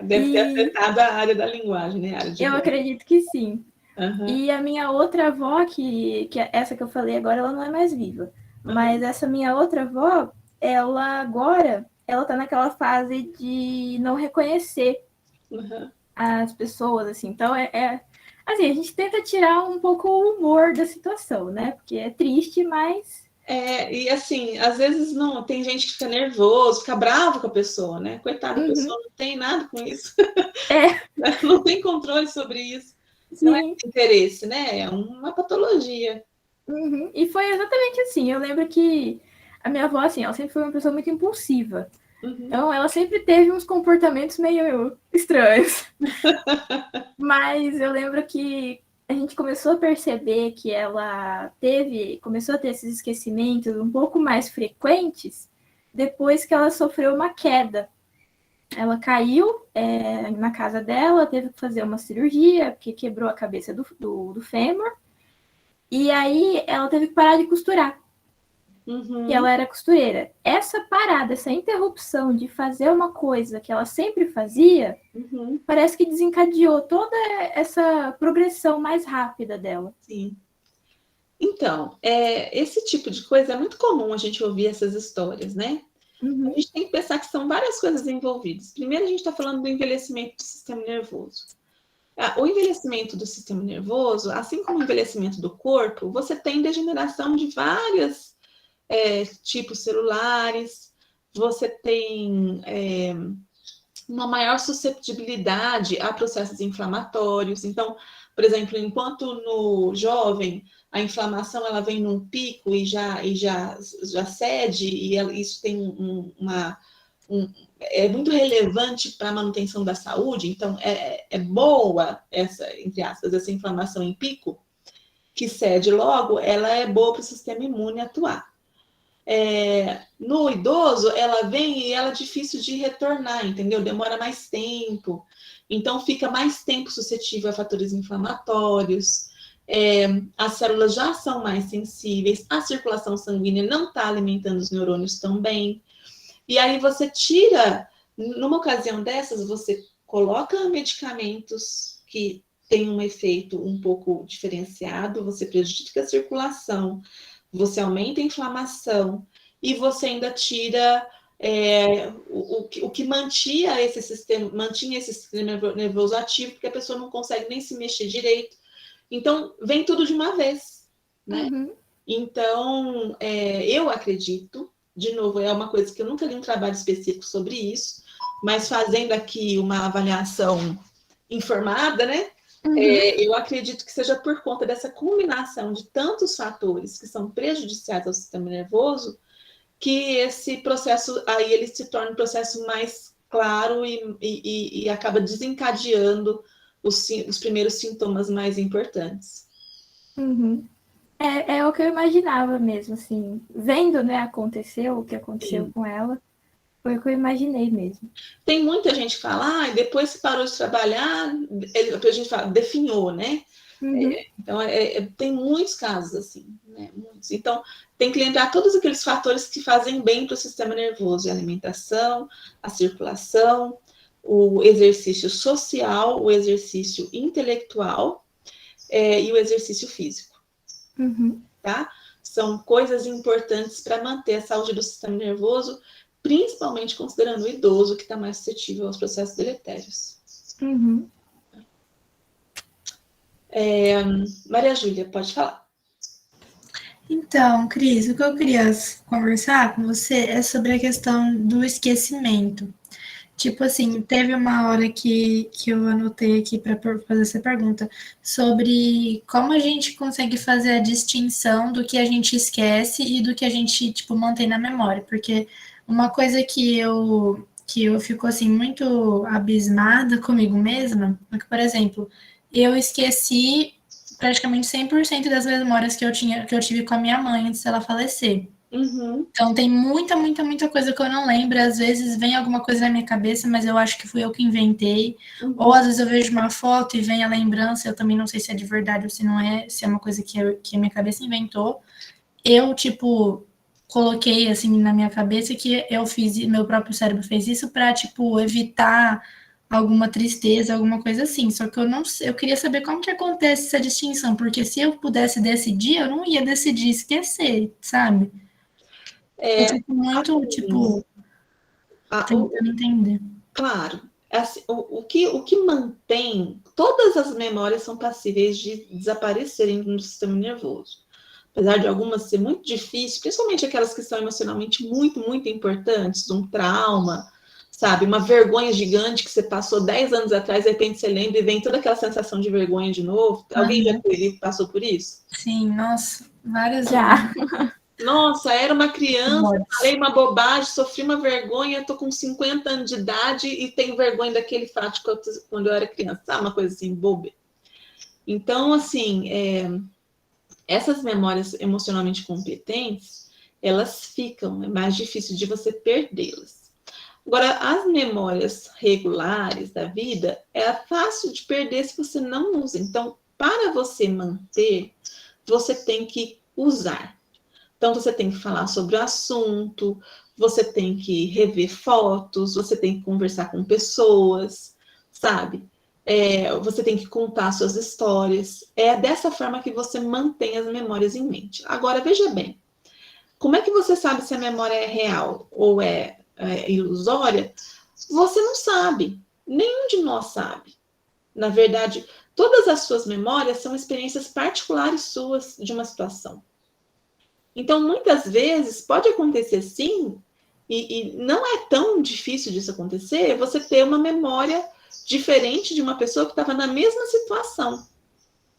Deve ter afetado a área da linguagem, né? A área de
Eu
voz.
acredito que sim.
Uhum.
E a minha outra avó, que essa que eu falei agora, ela não é mais viva. Mas essa minha outra avó, ela tá naquela fase de não reconhecer as pessoas, assim. Então, assim, a gente tenta tirar um pouco o humor da situação, né? Porque é triste, mas...
E assim, às vezes não, tem gente que fica nervoso, fica bravo com a pessoa, né? Coitada, a pessoa não tem nada com isso. Não tem controle sobre isso. Não é interesse, né? É uma patologia.
E foi exatamente assim. Eu lembro que a minha avó, assim, ela sempre foi uma pessoa muito impulsiva. Então, ela sempre teve uns comportamentos meio estranhos. Mas eu lembro que a gente começou a perceber que ela começou a ter esses esquecimentos um pouco mais frequentes depois que ela sofreu uma queda. Ela caiu na casa dela, teve que fazer uma cirurgia, porque quebrou a cabeça do fêmur. E aí ela teve que parar de costurar. Que ela era costureira. Essa parada, essa interrupção de fazer uma coisa que ela sempre fazia, parece que desencadeou toda essa progressão mais rápida dela.
Sim. Então, esse tipo de coisa é muito comum a gente ouvir essas histórias, né? A gente tem que pensar que são várias coisas envolvidas. Primeiro, a gente está falando do envelhecimento do sistema nervoso. O envelhecimento do sistema nervoso, assim como o envelhecimento do corpo, você tem degeneração de vários tipos celulares, você tem uma maior susceptibilidade a processos inflamatórios. Então, por exemplo, enquanto no jovem a inflamação ela vem num pico e já cede, e isso tem é muito relevante para a manutenção da saúde, então é boa entre aspas, essa inflamação em pico, que cede logo, ela é boa para o sistema imune atuar. No idoso, ela vem e ela é difícil de retornar, entendeu? Demora mais tempo, então fica mais tempo suscetível a fatores inflamatórios, as células já são mais sensíveis, a circulação sanguínea não está alimentando os neurônios tão bem, e aí você tira, numa ocasião dessas, você coloca medicamentos que têm um efeito um pouco diferenciado, você prejudica a circulação, você aumenta a inflamação e você ainda tira o que mantinha esse sistema nervoso ativo, porque a pessoa não consegue nem se mexer direito. Então, vem tudo de uma vez, né? Então, eu acredito, de novo, é uma coisa que eu nunca li um trabalho específico sobre isso, mas fazendo aqui uma avaliação informada, né? Eu acredito que seja por conta dessa combinação de tantos fatores que são prejudiciais ao sistema nervoso, que esse processo aí ele se torna um processo mais claro e acaba desencadeando os primeiros sintomas mais importantes.
É o que eu imaginava mesmo, assim, vendo, né, o que aconteceu com ela, foi o que eu imaginei mesmo.
Tem muita gente que fala, depois que parou de trabalhar, a gente fala, definhou, né? Então, tem muitos casos assim, né? Muitos. Então, tem que lembrar todos aqueles fatores que fazem bem para o sistema nervoso, a alimentação, a circulação, o exercício social, o exercício intelectual e o exercício físico. Tá? São coisas importantes para manter a saúde do sistema nervoso, principalmente considerando o idoso que está mais suscetível aos processos deletérios. Maria Júlia, pode falar.
Então, Cris, o que eu queria conversar com você é sobre a questão do esquecimento. Tipo assim, teve uma hora que eu anotei aqui para fazer essa pergunta sobre como a gente consegue fazer a distinção do que a gente esquece e do que a gente, tipo, mantém na memória. Porque uma coisa que eu fico, assim, muito abismada comigo mesma é que, por exemplo, eu esqueci praticamente 100% das memórias que eu tive com a minha mãe antes dela falecer.
Uhum.
Então tem muita, muita, muita coisa que eu não lembro. Às vezes vem alguma coisa na minha cabeça, mas eu acho que fui eu que inventei. Ou às vezes eu vejo uma foto e vem a lembrança, eu também não sei se é de verdade ou se não é, se é uma coisa que a minha cabeça inventou. Eu, tipo, coloquei assim na minha cabeça que eu fiz, meu próprio cérebro fez isso para, tipo, evitar alguma tristeza, alguma coisa assim. Só que eu não sei, eu queria saber como que acontece essa distinção, porque se eu pudesse decidir, eu não ia decidir esquecer, sabe? Eu
É,
fico muito, tipo, tentando entender.
claro, assim, o que mantém, todas as memórias são passíveis de desaparecerem no sistema nervoso. Apesar de algumas ser muito difíceis, principalmente aquelas que são emocionalmente muito, muito importantes, um trauma, sabe? Uma vergonha gigante que você passou 10 anos atrás, de repente você lembra e vem toda aquela sensação de vergonha de novo. Alguém já passou por isso?
Sim, nossa, várias
Já.
Nossa, era uma criança,
memórias.
falei uma bobagem, sofri uma vergonha, tô com 50 anos de idade e tenho vergonha daquele fato quando eu era criança, sabe? Uma coisa assim, boba. Então, assim, essas memórias emocionalmente competentes, elas ficam, é mais difícil de você perdê-las. Agora, as memórias regulares da vida, é fácil de perder se você não usa. Então, para você manter, você tem que usar. Então, você tem que falar sobre o assunto, você tem que rever fotos, você tem que conversar com pessoas, sabe? Você tem que contar suas histórias. É dessa forma que você mantém as memórias em mente. Agora, veja bem, como é que você sabe se a memória é real ou é ilusória? Você não sabe. Nenhum de nós sabe. Na verdade, todas as suas memórias são experiências particulares suas de uma situação. Então, muitas vezes, pode acontecer sim, e não é tão difícil disso acontecer, você ter uma memória diferente de uma pessoa que estava na mesma situação.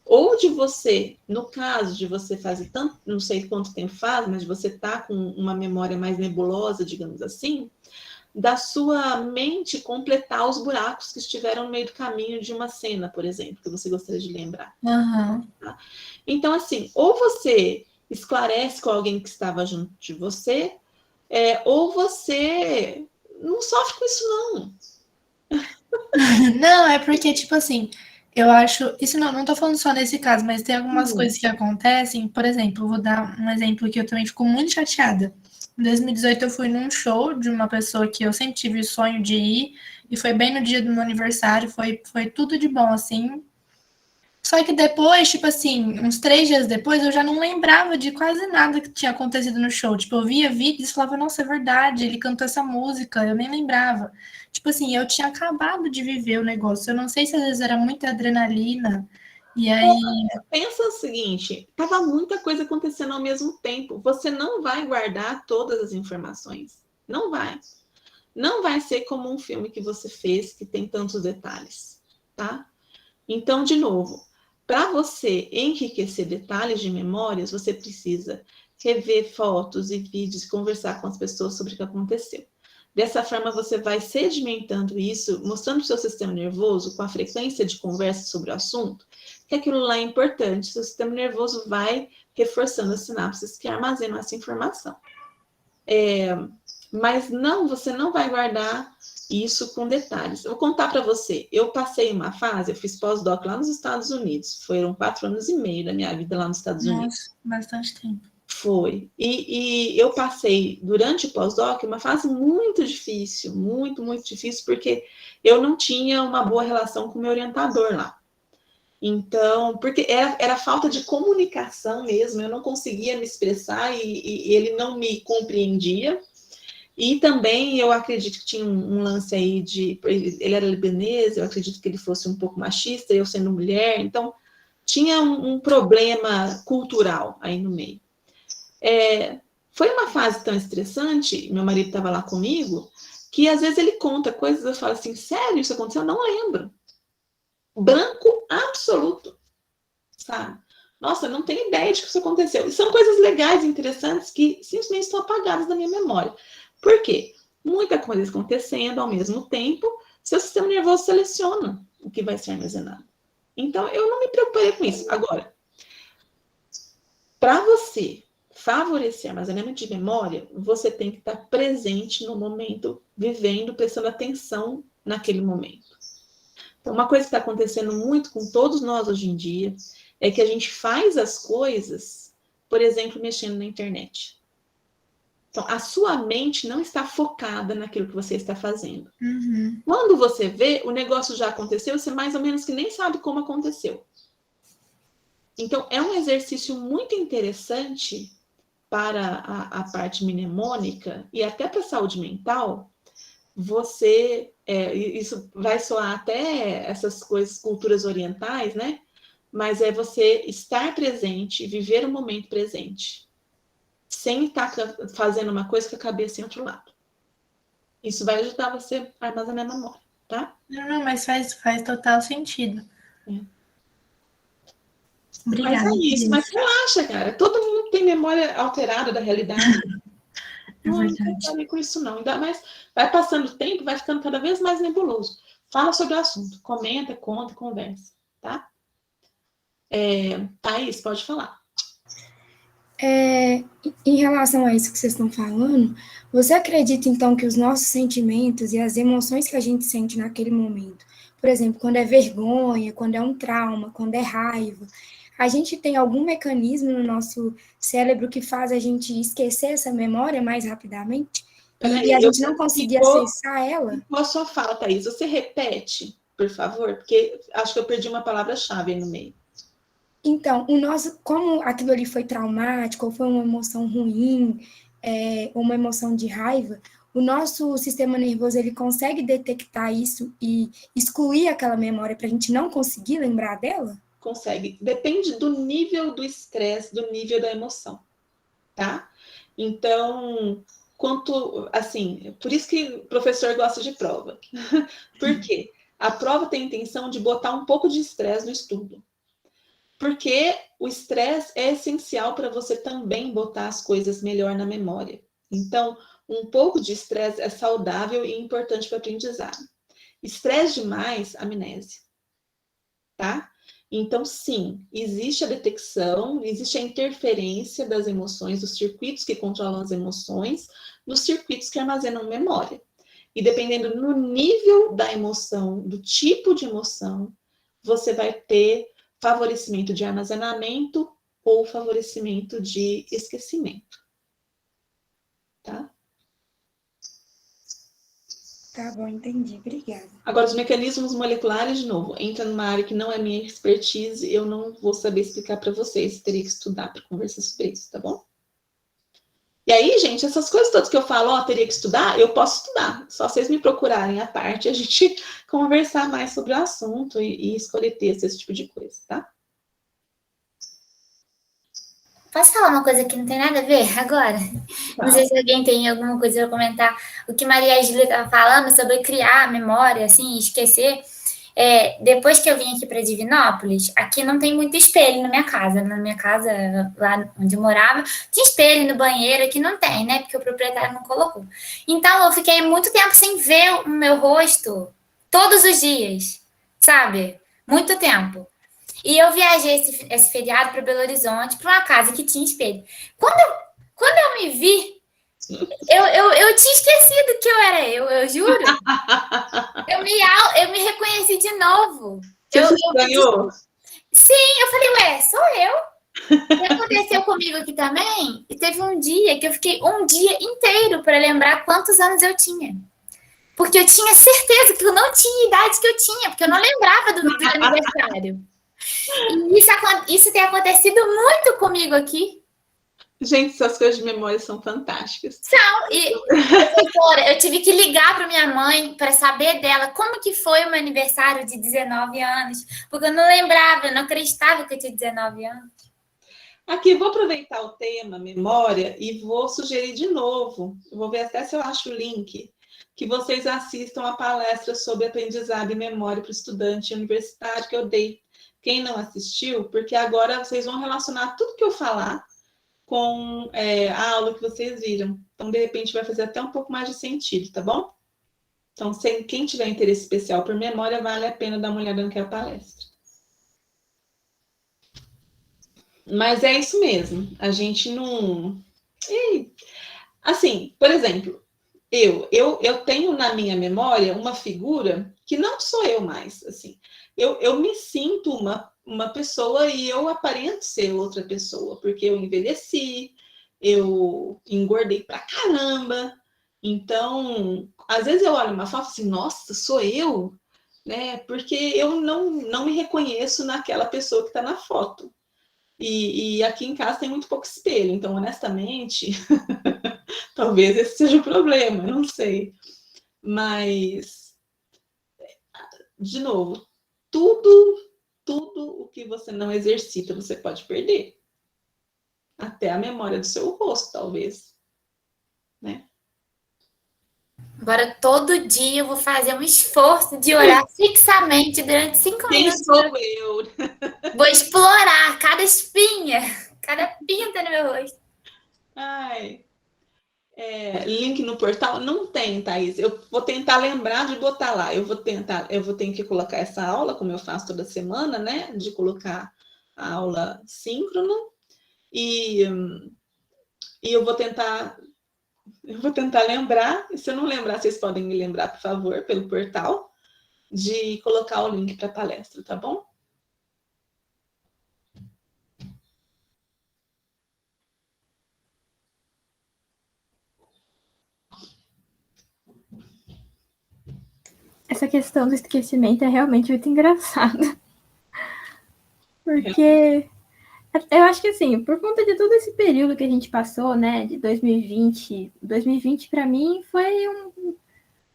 Ou de você, no caso de você fazer tanto, não sei quanto tempo faz, mas de você estar com uma memória mais nebulosa, digamos assim, da sua mente completar os buracos que estiveram no meio do caminho de uma cena, por exemplo, que você gostaria de lembrar.
Uhum.
Tá? Então, assim, ou você esclarece com alguém que estava junto de você, ou você não sofre com isso, não.
Não, é porque, tipo assim, eu acho. Isso não tô falando só nesse caso, mas tem algumas coisas que acontecem. Por exemplo, eu vou dar um exemplo que eu também fico muito chateada. Em 2018, eu fui num show de uma pessoa que eu sempre tive o sonho de ir, e foi bem no dia do meu aniversário, foi tudo de bom, assim. Só que depois, tipo assim, uns 3 dias depois, eu já não lembrava de quase nada que tinha acontecido no show. Tipo, eu via vídeos e falava, nossa, é verdade, ele cantou essa música, eu nem lembrava. Tipo assim, eu tinha acabado de viver o negócio. Eu não sei se às vezes era muita adrenalina, e aí.
Pensa o seguinte, estava muita coisa acontecendo ao mesmo tempo. Você não vai guardar todas as informações. Não vai. Não vai ser como um filme que você fez, que tem tantos detalhes, tá? Então, de novo, para você enriquecer detalhes de memórias, você precisa rever fotos e vídeos, conversar com as pessoas sobre o que aconteceu. Dessa forma, você vai sedimentando isso, mostrando para o seu sistema nervoso, com a frequência de conversa sobre o assunto, que aquilo lá é importante. Seu sistema nervoso vai reforçando as sinapses que armazenam essa informação. Mas não, você não vai guardar isso com detalhes. Eu vou contar para você. Eu passei uma fase, eu fiz pós-doc lá nos Estados Unidos. Foram 4 anos e meio da minha vida lá nos Estados Unidos.
Nossa, bastante tempo.
Foi. E eu passei, durante o pós-doc, uma fase muito difícil, muito, muito difícil, porque eu não tinha uma boa relação com o meu orientador lá. Então, porque era falta de comunicação mesmo, eu não conseguia me expressar e ele não me compreendia. E também eu acredito que tinha um lance aí de. Ele era libanês, eu acredito que ele fosse um pouco machista, eu sendo mulher, então tinha um problema cultural aí no meio. Foi uma fase tão estressante, meu marido estava lá comigo, que às vezes ele conta coisas, eu falo assim, sério, isso aconteceu? Eu não lembro. Branco absoluto, sabe? Nossa, eu não tenho ideia de que isso aconteceu. E são coisas legais, interessantes, que simplesmente estão apagadas da minha memória. Por quê? Muita coisa acontecendo ao mesmo tempo, seu sistema nervoso seleciona o que vai ser armazenado. Então, eu não me preocuparia com isso. Agora, para você favorecer armazenamento de memória, você tem que estar presente no momento, vivendo, prestando atenção naquele momento. Então, uma coisa que está acontecendo muito com todos nós hoje em dia é que a gente faz as coisas, por exemplo, mexendo na internet. Então, a sua mente não está focada naquilo que você está fazendo.
Uhum.
Quando você vê, o negócio já aconteceu, você mais ou menos que nem sabe como aconteceu. Então, é um exercício muito interessante para a parte mnemônica e até para a saúde mental. Isso vai soar até essas coisas, culturas orientais, né? Mas é você estar presente, viver o momento presente, sem estar fazendo uma coisa com a cabeça em outro lado. Isso vai ajudar você a armazenar a memória, tá?
Não, mas faz total sentido. Obrigada.
Mas é isso, mas relaxa, cara. Todo mundo tem memória alterada da realidade. Não tem problema com isso, não. Ainda mais, vai passando o tempo, vai ficando cada vez mais nebuloso. Fala sobre o assunto, comenta, conta, conversa, tá? Thaís, pode falar.
Em relação a isso que vocês estão falando, você acredita, então, que os nossos sentimentos e as emoções que a gente sente naquele momento, por exemplo, quando é vergonha, quando é um trauma, quando é raiva, a gente tem algum mecanismo no nosso cérebro que faz a gente esquecer essa memória mais rapidamente? E a gente não conseguir acessar ela?
Qual a sua fala, Thaís? Você repete, por favor? Porque acho que eu perdi uma palavra-chave aí no meio.
Então, como aquilo ali foi traumático, ou foi uma emoção ruim, uma emoção de raiva, o nosso sistema nervoso, ele consegue detectar isso e excluir aquela memória para a gente não conseguir lembrar dela?
Consegue. Depende do nível do estresse, do nível da emoção, tá? Então, por isso que o professor gosta de prova. Por quê? A prova tem a intenção de botar um pouco de estresse no estudo. Porque o estresse é essencial para você também botar as coisas melhor na memória. Então, um pouco de estresse é saudável e importante para o aprendizado. Estresse demais, amnésia. Tá? Então, sim, existe a detecção, existe a interferência das emoções, dos circuitos que controlam as emoções, nos circuitos que armazenam memória. E dependendo do nível da emoção, do tipo de emoção, você vai ter favorecimento de armazenamento ou favorecimento de esquecimento. Tá?
Tá bom, entendi. Obrigada.
Agora, os mecanismos moleculares, de novo, entra numa área que não é minha expertise, eu não vou saber explicar para vocês, teria que estudar para conversar sobre isso, tá bom? E aí, gente, essas coisas todas que eu falo, teria que estudar, eu posso estudar. Só vocês me procurarem à parte, a gente conversar mais sobre o assunto e escolher texto, esse tipo de coisa, tá?
Posso falar uma coisa que não tem nada a ver agora? Não sei se alguém tem alguma coisa para comentar. O que Maria Júlia estava falando sobre criar memória, assim, esquecer. Depois que eu vim aqui para Divinópolis, aqui não tem muito espelho na minha casa. Na minha casa, lá onde eu morava, tinha espelho no banheiro, aqui não tem, né? Porque o proprietário não colocou. Então, eu fiquei muito tempo sem ver o meu rosto todos os dias, sabe? Muito tempo. E eu viajei esse feriado para Belo Horizonte, para uma casa que tinha espelho. Quando eu me vi, eu tinha esquecido que eu era eu juro. Eu me reconheci de novo.
Você se estranhou?
Sim, eu falei, ué, sou eu. E aconteceu comigo aqui também. E teve um dia que eu fiquei um dia inteiro para lembrar quantos anos eu tinha. Porque eu tinha certeza que eu não tinha a idade que eu tinha, porque eu não lembrava do aniversário. E isso tem acontecido muito comigo aqui.
Gente, essas coisas de memória são fantásticas.
Professora, eu tive que ligar para minha mãe para saber dela como que foi o meu aniversário de 19 anos, porque eu não lembrava, eu não acreditava que eu tinha 19 anos.
Aqui, vou aproveitar o tema memória e vou sugerir de novo, vou ver até se eu acho o link, que vocês assistam a palestra sobre aprendizado e memória para o estudante universitário que eu dei. Quem não assistiu, porque agora vocês vão relacionar tudo que eu falar com a aula que vocês viram. Então, de repente, vai fazer até um pouco mais de sentido, tá bom? Então, quem tiver interesse especial por memória, vale a pena dar uma olhada naquela palestra. Mas é isso mesmo. A gente não... Assim, por exemplo, eu tenho na minha memória uma figura que não sou eu mais, assim. Eu me sinto uma pessoa e eu aparento ser outra pessoa, porque eu envelheci, eu engordei pra caramba. Então, às vezes eu olho uma foto assim, nossa, sou eu? Né? Porque eu não me reconheço naquela pessoa que está na foto. E aqui em casa tem muito pouco espelho, então, honestamente, talvez esse seja o problema, não sei. Mas, de novo, tudo o que você não exercita, você pode perder. Até a memória do seu rosto, talvez. Né?
Agora, todo dia eu vou fazer um esforço de orar fixamente durante 5
Quem
minutos.
sou eu?
Vou explorar cada espinha, cada pinta no meu rosto.
Ai, link no portal? Não tem, Thaís. Eu vou tentar lembrar de botar lá. Eu vou ter que colocar essa aula, como eu faço toda semana, né? De colocar a aula síncrona. E eu vou tentar lembrar. E se eu não lembrar, vocês podem me lembrar, por favor, pelo portal, de colocar o link para a palestra, tá bom?
Essa questão do esquecimento é realmente muito engraçada. Porque eu acho que, assim, por conta de todo esse período que a gente passou, né, de 2020 para mim foi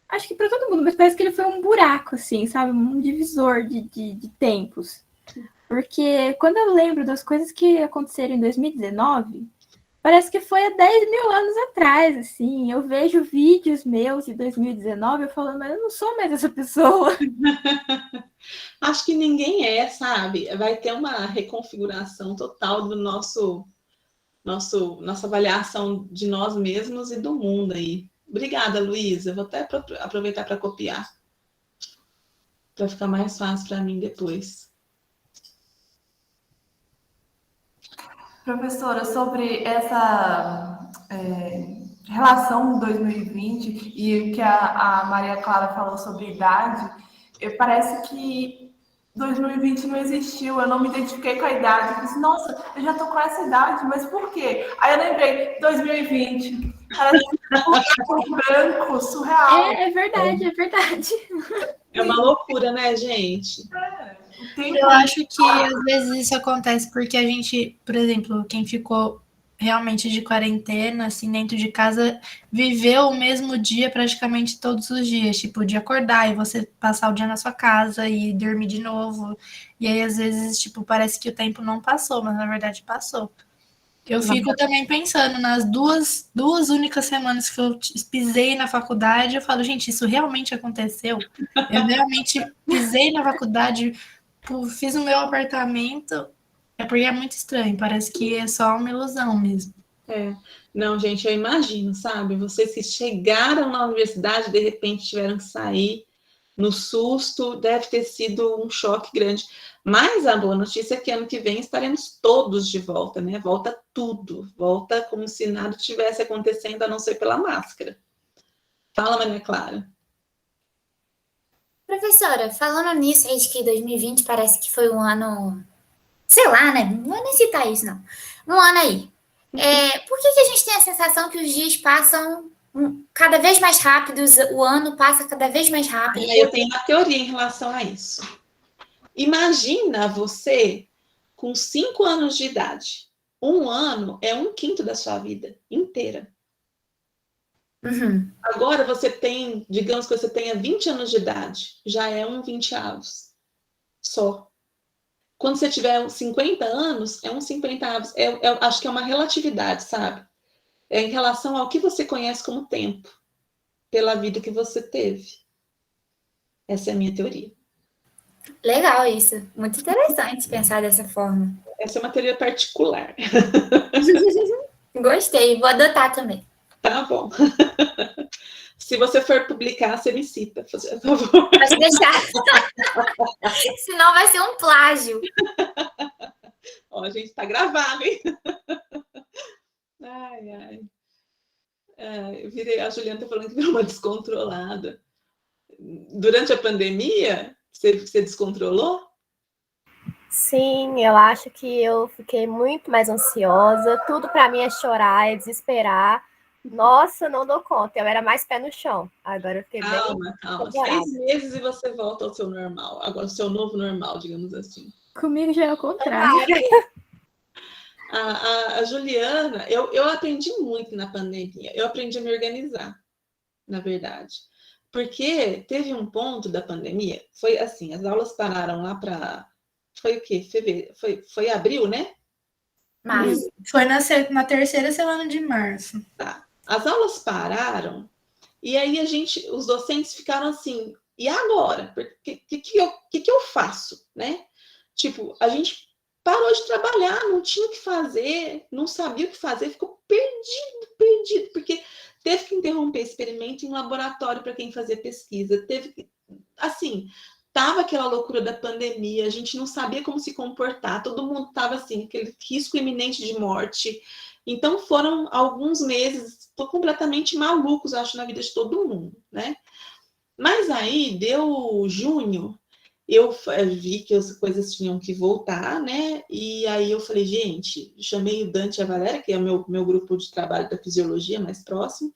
acho que para todo mundo, mas parece que ele foi um buraco, assim, sabe? Um divisor de tempos. Porque quando eu lembro das coisas que aconteceram em 2019, parece que foi há 10 mil anos atrás, assim. Eu vejo vídeos meus de 2019, eu falo, mas eu não sou mais essa pessoa.
Acho que ninguém sabe? Vai ter uma reconfiguração total do nossa avaliação de nós mesmos e do mundo aí. Obrigada, Luísa. Vou até aproveitar para copiar, para ficar mais fácil para mim depois.
Professora, sobre essa relação 2020 e o que a Maria Clara falou sobre idade, parece que 2020 não existiu, eu não me identifiquei com a idade. Eu disse, nossa, eu já tô com essa idade, mas por quê? Aí eu lembrei, 2020, parece um branco, surreal.
É verdade, é verdade.
É uma loucura, né, gente?
Eu acho que às vezes isso acontece porque a gente, por exemplo, quem ficou realmente de quarentena, assim, dentro de casa, viveu o mesmo dia praticamente todos os dias, tipo, de acordar e você passar o dia na sua casa e dormir de novo. E aí, às vezes, tipo, parece que o tempo não passou, mas na verdade passou. Eu fico também pensando nas duas únicas semanas que eu pisei na faculdade, eu falo, gente, isso realmente aconteceu? Eu realmente pisei na faculdade, fiz o meu apartamento, porque é muito estranho, parece que é só uma ilusão mesmo.
Não, gente, eu imagino, sabe? Vocês que chegaram na universidade, de repente tiveram que sair no susto, deve ter sido um choque grande. Mas a boa notícia é que ano que vem estaremos todos de volta, né? Volta tudo, volta como se nada tivesse acontecendo, a não ser pela máscara. Fala, Maria Clara.
Professora, falando nisso aí de que 2020 parece que foi um ano, sei lá, né? Não vou nem citar isso, não. Um ano aí. Por que a gente tem a sensação que os dias passam cada vez mais rápidos, o ano passa cada vez mais rápido?
Eu tenho uma teoria em relação a isso. Imagina você com 5 anos de idade. Um ano é 1/5 da sua vida inteira.
Uhum.
Agora você tem, digamos que você tenha 20 anos de idade, já é 1/20 só. Quando você tiver 50 anos, é 1/50. Acho que é uma relatividade, sabe? É em relação ao que você conhece como tempo, pela vida que você teve. Essa é a minha teoria.
Legal isso. Muito interessante pensar dessa forma.
Essa é uma teoria particular.
Gostei, vou adotar também.
Tá bom. Se você for publicar, você me cita, por favor.
Pode deixar. Senão vai ser um plágio.
Ó, a gente tá gravado, hein? Ai, ai. A Juliana tá falando que virou uma descontrolada. Durante a pandemia, você descontrolou?
Sim, eu acho que eu fiquei muito mais ansiosa. Tudo para mim é chorar, é desesperar. Nossa, não dou conta. Eu era mais pé no chão. Agora eu fiquei bem
Calma.
apavorada.
6 meses e você volta ao seu normal. Agora, o seu novo normal, digamos assim.
Comigo já é o contrário.
A Juliana, eu aprendi muito na pandemia. Eu aprendi a me organizar, na verdade. Porque teve um ponto da pandemia, foi assim, as aulas pararam lá para... Foi o quê? Fevereiro? Foi abril, né?
Março.
Foi na terceira semana de março.
Tá. As aulas pararam e aí os docentes ficaram assim, e agora? O que eu faço, né? Tipo, a gente parou de trabalhar, não tinha o que fazer, não sabia o que fazer, ficou perdido, porque teve que interromper experimento em laboratório para quem fazia pesquisa, teve que, assim, tava aquela loucura da pandemia, a gente não sabia como se comportar, todo mundo tava assim, aquele risco iminente de morte. Então foram alguns meses completamente malucos, acho, na vida de todo mundo, né? Mas aí deu junho, eu vi que as coisas tinham que voltar, né? E aí eu falei, gente, chamei o Dante e a Valéria, que é o meu grupo de trabalho da fisiologia mais próximo,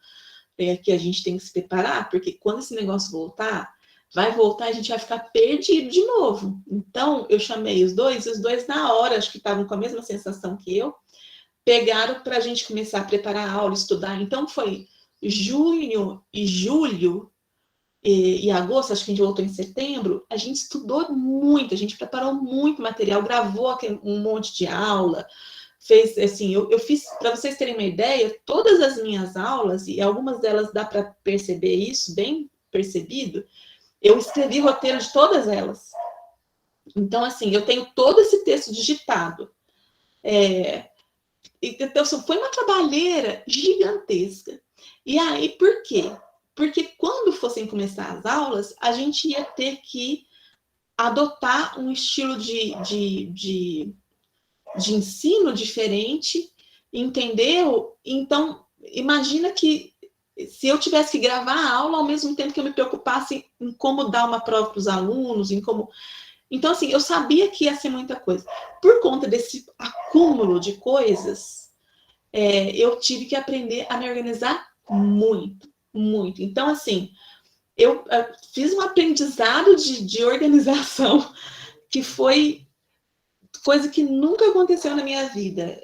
que a gente tem que se preparar, porque quando esse negócio voltar, a gente vai ficar perdido de novo. Então, eu chamei os dois, e os dois na hora, acho que estavam com a mesma sensação que eu, pegaram para a gente começar a preparar a aula, estudar. Então, foi junho e julho, e agosto, acho que a gente voltou em setembro, a gente estudou muito, a gente preparou muito material, gravou um monte de aula, fez assim, eu fiz, para vocês terem uma ideia, todas as minhas aulas, e algumas delas dá para perceber isso, bem percebido, eu escrevi roteiro de todas elas. Então, assim, eu tenho todo esse texto digitado. Então, foi uma trabalheira gigantesca. E aí, por quê? Porque quando fossem começar as aulas, a gente ia ter que adotar um estilo de ensino diferente, entendeu? Então, imagina que se eu tivesse que gravar a aula ao mesmo tempo que eu me preocupasse em como dar uma prova para os alunos, em como... Então, assim, eu sabia que ia ser muita coisa. Por conta desse acúmulo de coisas, eu tive que aprender a me organizar muito, muito. Então, assim, eu fiz um aprendizado de organização que foi coisa que nunca aconteceu na minha vida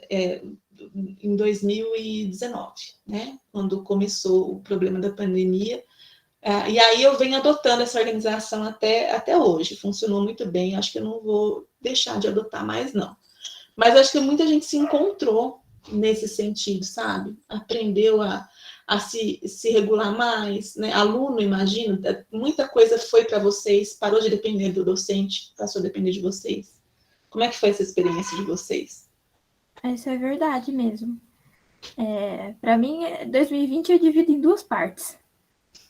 em 2019, né? Quando começou o problema da pandemia. E aí eu venho adotando essa organização até hoje. Funcionou muito bem. Acho que eu não vou deixar de adotar mais, não. Mas acho que muita gente se encontrou nesse sentido, sabe? Aprendeu a se regular mais, né? Aluno, imagino, muita coisa foi para vocês, parou de depender do docente, passou a depender de vocês. Como é que foi essa experiência de vocês?
Isso é verdade mesmo. Para mim, 2020 eu divido em duas partes.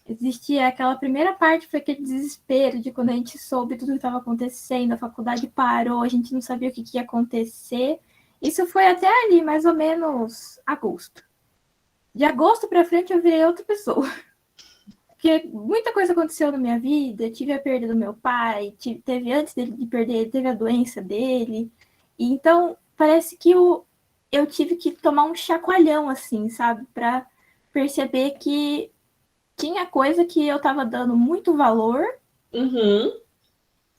Existia aquela primeira parte, foi aquele desespero de quando a gente soube tudo que estava acontecendo, a faculdade parou, a gente não sabia o que ia acontecer. Isso foi até ali, mais ou menos, agosto. De agosto para frente eu virei outra pessoa. Porque muita coisa aconteceu na minha vida, tive a perda do meu pai, teve antes dele de perder, teve a doença dele. E então, parece que eu tive que tomar um chacoalhão, assim, sabe? Para perceber que tinha coisa que eu estava dando muito valor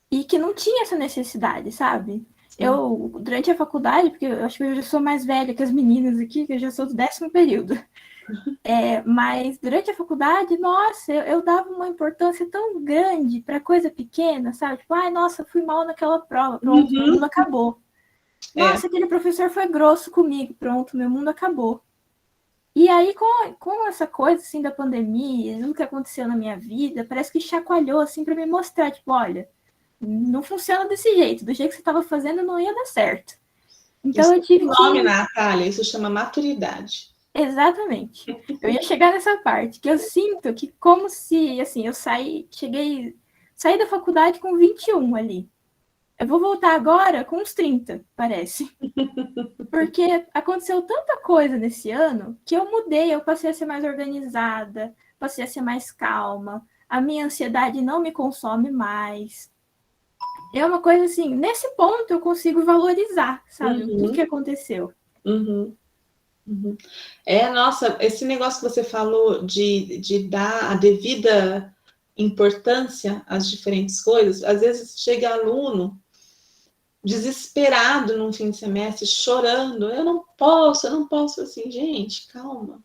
e que não tinha essa necessidade, sabe? Eu, durante a faculdade, porque eu acho que eu já sou mais velha que as meninas aqui, que eu já sou do 10º período. Mas durante a faculdade, nossa, eu dava uma importância tão grande para coisa pequena, sabe? Tipo, ai, nossa, fui mal naquela prova, pronto, meu mundo acabou. Nossa, aquele professor foi grosso comigo, pronto, meu mundo acabou. E aí, com essa coisa, assim, da pandemia, tudo que aconteceu na minha vida, parece que chacoalhou, assim, para me mostrar, tipo, olha, não funciona desse jeito, do jeito que você estava fazendo não ia dar certo. Então
isso
eu tive
que... nome, Natália, isso chama maturidade.
Exatamente. Eu ia chegar nessa parte, que eu sinto que como se, assim, saí da faculdade com 21 ali. Eu vou voltar agora com uns 30, parece. Porque aconteceu tanta coisa nesse ano que eu mudei, eu passei a ser mais organizada, passei a ser mais calma, a minha ansiedade não me consome mais. É uma coisa assim, nesse ponto eu consigo valorizar, sabe, tudo que aconteceu.
Nossa, esse negócio que você falou de dar a devida importância às diferentes coisas, às vezes chega aluno desesperado num fim de semestre, chorando, eu não posso, assim, gente, calma.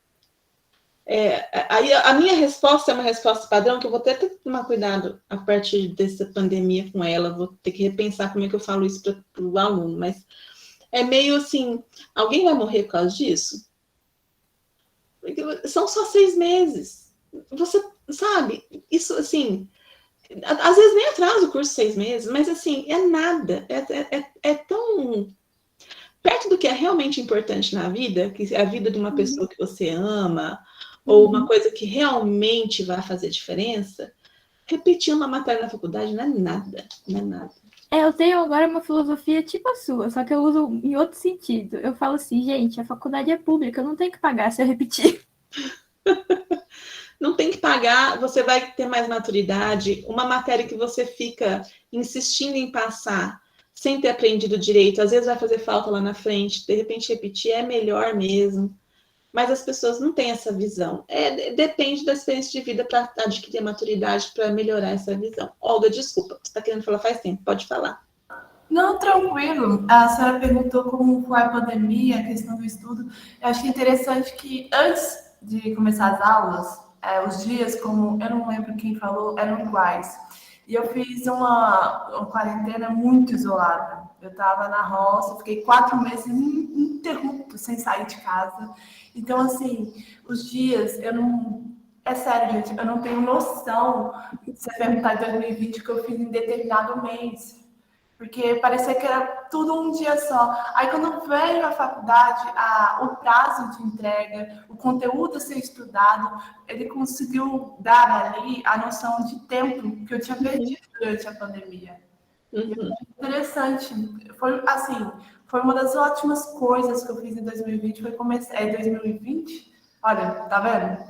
Aí a minha resposta é uma resposta padrão, que eu vou ter que tomar cuidado a partir dessa pandemia com ela, vou ter que repensar como é que eu falo isso para o aluno, mas é meio assim, alguém vai morrer por causa disso? São só 6 meses. Você sabe, isso assim, às vezes nem atrasa o curso 6 meses, mas assim, é nada, é tão perto do que é realmente importante na vida, que é a vida de uma pessoa que você ama, ou uma coisa que realmente vai fazer diferença. Repetir uma matéria na faculdade não é nada, não é nada.
Eu tenho agora uma filosofia tipo a sua, só que eu uso em outro sentido. Eu falo assim, gente, a faculdade é pública, eu não tenho que pagar se eu repetir.
Não tem que pagar, você vai ter mais maturidade. Uma matéria que você fica insistindo em passar sem ter aprendido direito, às vezes vai fazer falta lá na frente, de repente repetir é melhor mesmo. Mas as pessoas não têm essa visão. Depende da experiência de vida para adquirir maturidade, para melhorar essa visão. Olga, desculpa, você está querendo falar faz tempo, pode falar.
Não, tranquilo. A senhora perguntou como foi a pandemia, a questão do estudo. Eu achei interessante que antes de começar as aulas, os dias, como eu não lembro quem falou, eram iguais. E eu fiz uma quarentena muito isolada. Eu estava na roça, fiquei 4 meses ininterruptos, sem sair de casa. Então, assim, os dias, eu não... É sério, gente, eu não tenho noção, se você perguntar em 2020, o que eu fiz em determinado mês. Porque parecia que era tudo um dia só. Aí, quando veio a faculdade, o prazo de entrega, o conteúdo a ser estudado, ele conseguiu dar ali a noção de tempo que eu tinha perdido durante a pandemia. Interessante. Foi, assim, foi uma das ótimas coisas que eu fiz em 2020. Foi começar... 2020? Olha, tá vendo?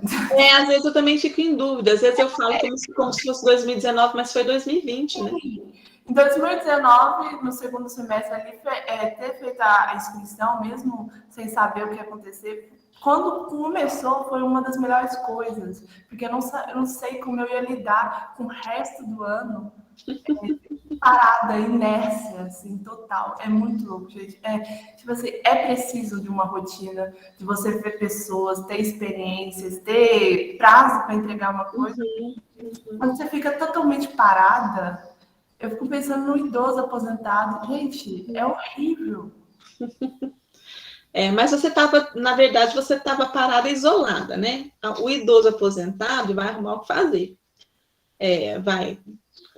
Às vezes eu também fico em dúvida. Às vezes eu falo como se fosse 2019, mas foi 2020, né?
Em 2019, no segundo semestre, ali, ter feito a inscrição, mesmo sem saber o que ia acontecer, quando começou, foi uma das melhores coisas, porque eu não sei como eu ia lidar com o resto do ano parada, inércia, assim, total. É muito louco, gente. Tipo assim, é preciso de uma rotina, de você ver pessoas, ter experiências, ter prazo para entregar uma coisa. Quando você fica totalmente parada, eu fico pensando no idoso aposentado. Gente, é horrível.
Mas você estava, na verdade, você estava parada isolada, né? O idoso aposentado vai arrumar o que fazer. Vai...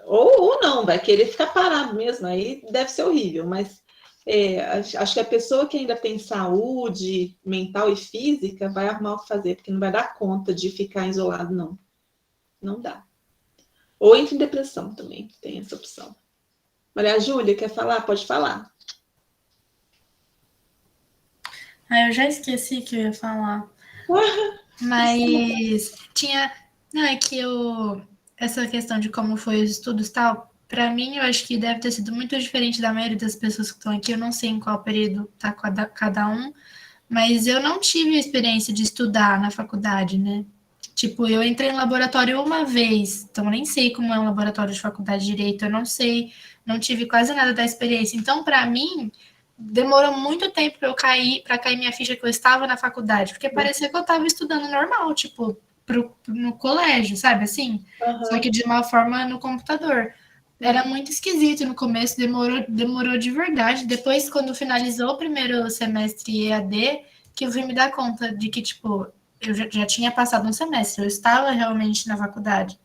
Ou não, vai querer ficar parado mesmo, aí deve ser horrível, mas acho que a pessoa que ainda tem saúde mental e física vai arrumar o que fazer, porque não vai dar conta de ficar isolado, não. Não dá. Ou entra em depressão também, tem essa opção. Maria Júlia, quer falar? Pode falar.
Eu já esqueci que eu ia falar. Mas tinha... Não, é que essa questão de como foi os estudos e tal, para mim, eu acho que deve ter sido muito diferente da maioria das pessoas que estão aqui. Eu não sei em qual período tá cada um, mas eu não tive a experiência de estudar na faculdade, né? Tipo, eu entrei no laboratório uma vez, então eu nem sei como é um laboratório de faculdade de direito, eu não sei, não tive quase nada da experiência. Então, para mim, demorou muito tempo para cair minha ficha que eu estava na faculdade, porque parecia que eu estava estudando normal, tipo, no colégio, sabe, assim? Só que de uma forma no computador. Era muito esquisito no começo, demorou de verdade. Depois, quando finalizou o primeiro semestre EAD, que eu vim me dar conta de que, tipo, eu já tinha passado um semestre, eu estava realmente na faculdade.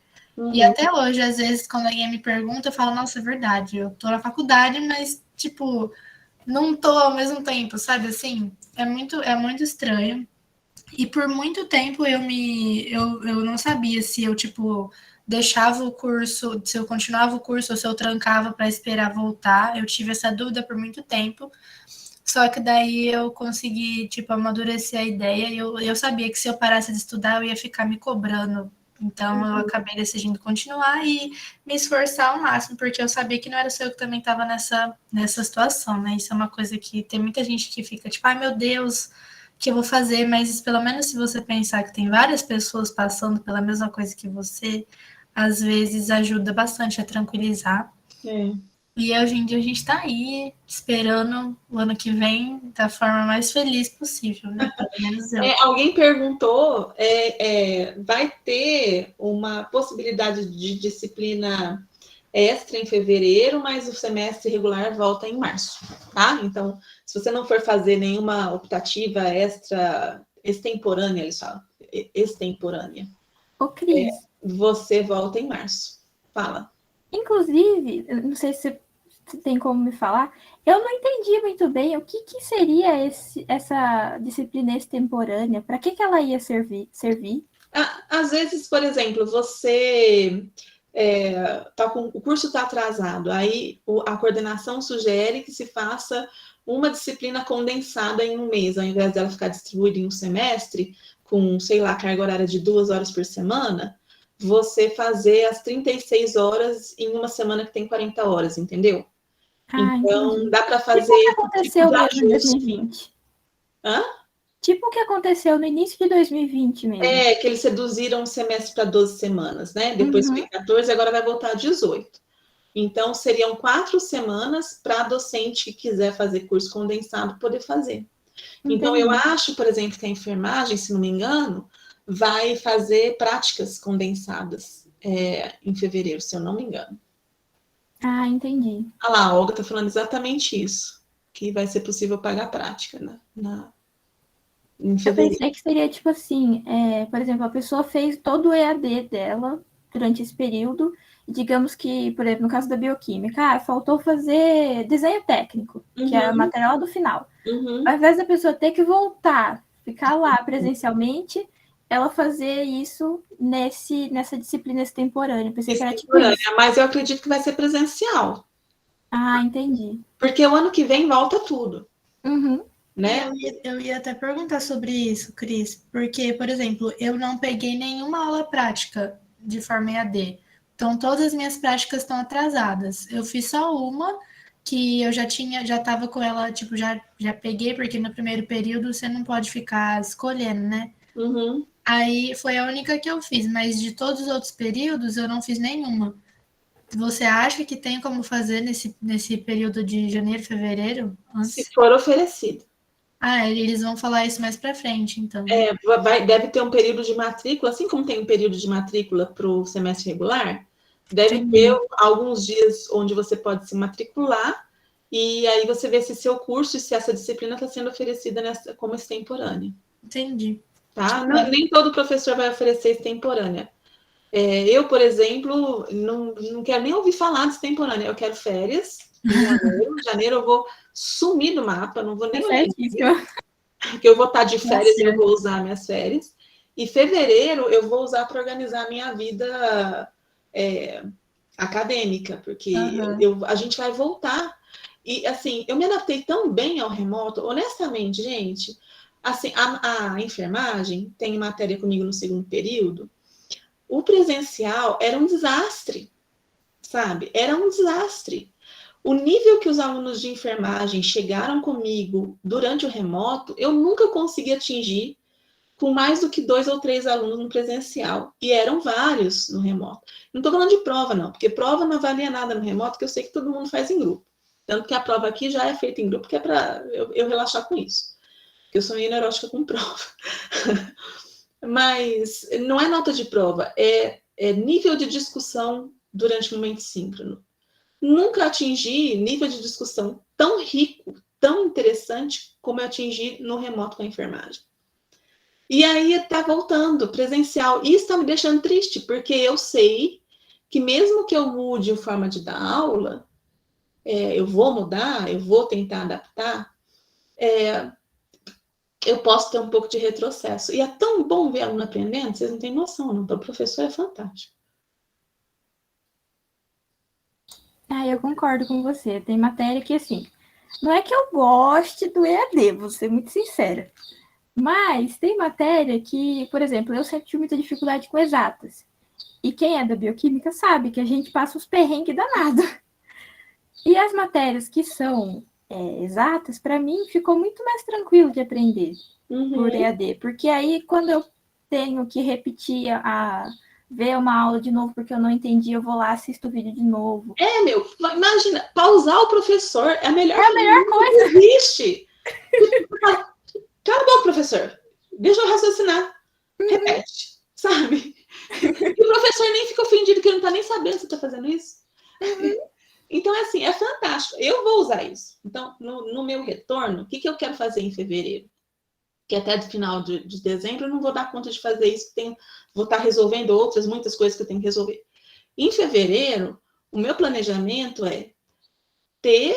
E até hoje, às vezes, quando alguém me pergunta, eu falo, nossa, é verdade, eu tô na faculdade, mas, tipo, não tô ao mesmo tempo, sabe, assim? É muito estranho. E por muito tempo eu não sabia se eu, tipo, deixava o curso, se eu continuava o curso ou se eu trancava para esperar voltar. Eu tive essa dúvida por muito tempo. Só que daí eu consegui, tipo, amadurecer a ideia e eu sabia que se eu parasse de estudar eu ia ficar me cobrando. Então eu acabei decidindo continuar e me esforçar ao máximo, porque eu sabia que não era só eu que também estava nessa situação, né? Isso é uma coisa que tem muita gente que fica tipo, ai meu Deus, o que eu vou fazer? Mas pelo menos se você pensar que tem várias pessoas passando pela mesma coisa que você, às vezes ajuda bastante a tranquilizar.
É.
E hoje em dia a gente está aí esperando o ano que vem da forma mais feliz possível, né? Pelo menos eu.
Alguém perguntou, vai ter uma possibilidade de disciplina extra em fevereiro, mas o semestre regular volta em março, tá? Então, se você não for fazer nenhuma optativa extra, extemporânea, eles falam, extemporânea,
Ô, Cris,
você volta em março. Fala.
inclusive, eu não sei se tem como me falar, eu não entendi muito bem o que seria essa disciplina extemporânea, para que ela ia servir?
Às vezes, por exemplo, você o curso está atrasado, aí a coordenação sugere que se faça uma disciplina condensada em um mês, ao invés dela ficar distribuída em um semestre, com, sei lá, carga horária de 2 horas por semana, você fazer as 36 horas em uma semana que tem 40 horas, entendeu? Então,
Entendi.
dá para fazer
Tipo o que aconteceu
tipo de
mesmo em
ajuste.
2020.
Hã?
Tipo o que aconteceu no início de 2020 mesmo.
Que eles reduziram o semestre para 12 semanas, né? Depois foi 14, agora vai voltar a 18. Então, seriam 4 semanas para docente que quiser fazer curso condensado poder fazer. Então, eu acho, por exemplo, que a enfermagem, se não me engano, vai fazer práticas condensadas em fevereiro, se eu não me engano.
Ah, entendi.
Ah lá, a Olga está falando exatamente isso, que vai ser possível pagar prática, né? Em
Eu
fevereiro.
pensei que seria tipo assim, por exemplo, a pessoa fez todo o EAD dela durante esse período, e digamos que, por exemplo, no caso da bioquímica, faltou fazer desenho técnico, que é a material do final. Ao invés da pessoa ter que voltar, ficar lá presencialmente, ela fazer isso nessa disciplina extemporânea. Pensei que era tipo isso.
Mas eu acredito que vai ser presencial.
Ah, entendi.
Porque o ano que vem volta tudo.
Uhum.
Né?
Eu ia até perguntar sobre isso, Cris, porque, por exemplo, eu não peguei nenhuma aula prática de forma EAD. Então, todas as minhas práticas estão atrasadas. Eu fiz só uma que eu já estava com ela, tipo, já peguei, porque no primeiro período você não pode ficar escolhendo, né?
Uhum.
Aí foi a única que eu fiz, mas de todos os outros períodos eu não fiz nenhuma. Você acha que tem como fazer nesse período de janeiro, fevereiro?
Se for oferecido.
Eles vão falar isso mais para frente, então.
Deve ter um período de matrícula, assim como tem um período de matrícula para o semestre regular, deve ter alguns dias onde você pode se matricular e aí você vê se seu curso e se essa disciplina está sendo oferecida como extemporânea.
Entendi.
Tá? Nem todo professor vai oferecer extemporânea. Eu, por exemplo, não quero nem ouvir falar de extemporânea, eu quero férias em janeiro. Em janeiro eu vou sumir do mapa, não vou nem olhar, porque eu vou estar de férias e eu vou usar minhas férias. E fevereiro eu vou usar para organizar a minha vida acadêmica, porque a gente vai voltar. E, assim, eu me adaptei tão bem ao remoto, honestamente, gente. Assim, a enfermagem tem matéria comigo no segundo período. O presencial era um desastre, sabe? Era um desastre. O nível que os alunos de enfermagem chegaram comigo durante o remoto, eu nunca consegui atingir com mais do que 2 ou 3 alunos no presencial. E eram vários no remoto. Não estou falando de prova, não, porque prova não avalia nada no remoto, que eu sei que todo mundo faz em grupo. Tanto que a prova aqui já é feita em grupo, que é para eu relaxar com isso. Porque eu sou meio neurótica com prova. Mas não é nota de prova, é nível de discussão durante o momento síncrono. Nunca atingi nível de discussão tão rico, tão interessante, como eu atingi no remoto com a enfermagem. E aí está voltando, presencial. E isso está me deixando triste, porque eu sei que mesmo que eu mude a forma de dar aula, eu vou mudar, eu vou tentar adaptar, eu posso ter um pouco de retrocesso. E é tão bom ver aluno aprendendo, vocês não têm noção, não. Para o professor é fantástico.
Eu concordo com você. Tem matéria que, assim, não é que eu goste do EAD, vou ser muito sincera. Mas tem matéria que, por exemplo, eu sempre tive muita dificuldade com exatas. E quem é da bioquímica sabe que a gente passa uns perrengues danados. E as matérias que são exatas, para mim, ficou muito mais tranquilo de aprender por EAD. Porque aí, quando eu tenho que repetir ver uma aula de novo porque eu não entendi, eu vou lá, assisto o vídeo de novo.
Imagina, pausar o professor é a melhor
coisa
que existe. Cala a boca, professor. Deixa eu raciocinar. Repete, sabe? E o professor nem fica ofendido que ele não está nem sabendo se está fazendo isso. Então, assim, é fantástico. Eu vou usar isso. Então, no meu retorno, o que eu quero fazer em fevereiro? Que até do final de dezembro eu não vou dar conta de fazer isso. Vou estar resolvendo muitas coisas que eu tenho que resolver. Em fevereiro, o meu planejamento é ter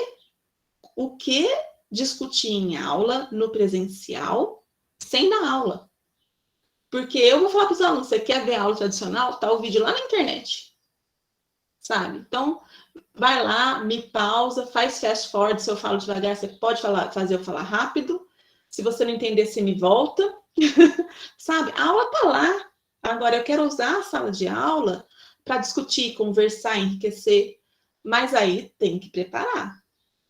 o que discutir em aula no presencial sem dar aula. Porque eu vou falar para os alunos, você quer ver aula tradicional? Tá o vídeo lá na internet. Sabe? Então, vai lá, me pausa, faz fast forward. Se eu falo devagar, você pode fazer eu falar rápido. Se você não entender, você me volta. Sabe? A aula tá lá. Agora, eu quero usar a sala de aula para discutir, conversar, enriquecer. Mas aí tem que preparar,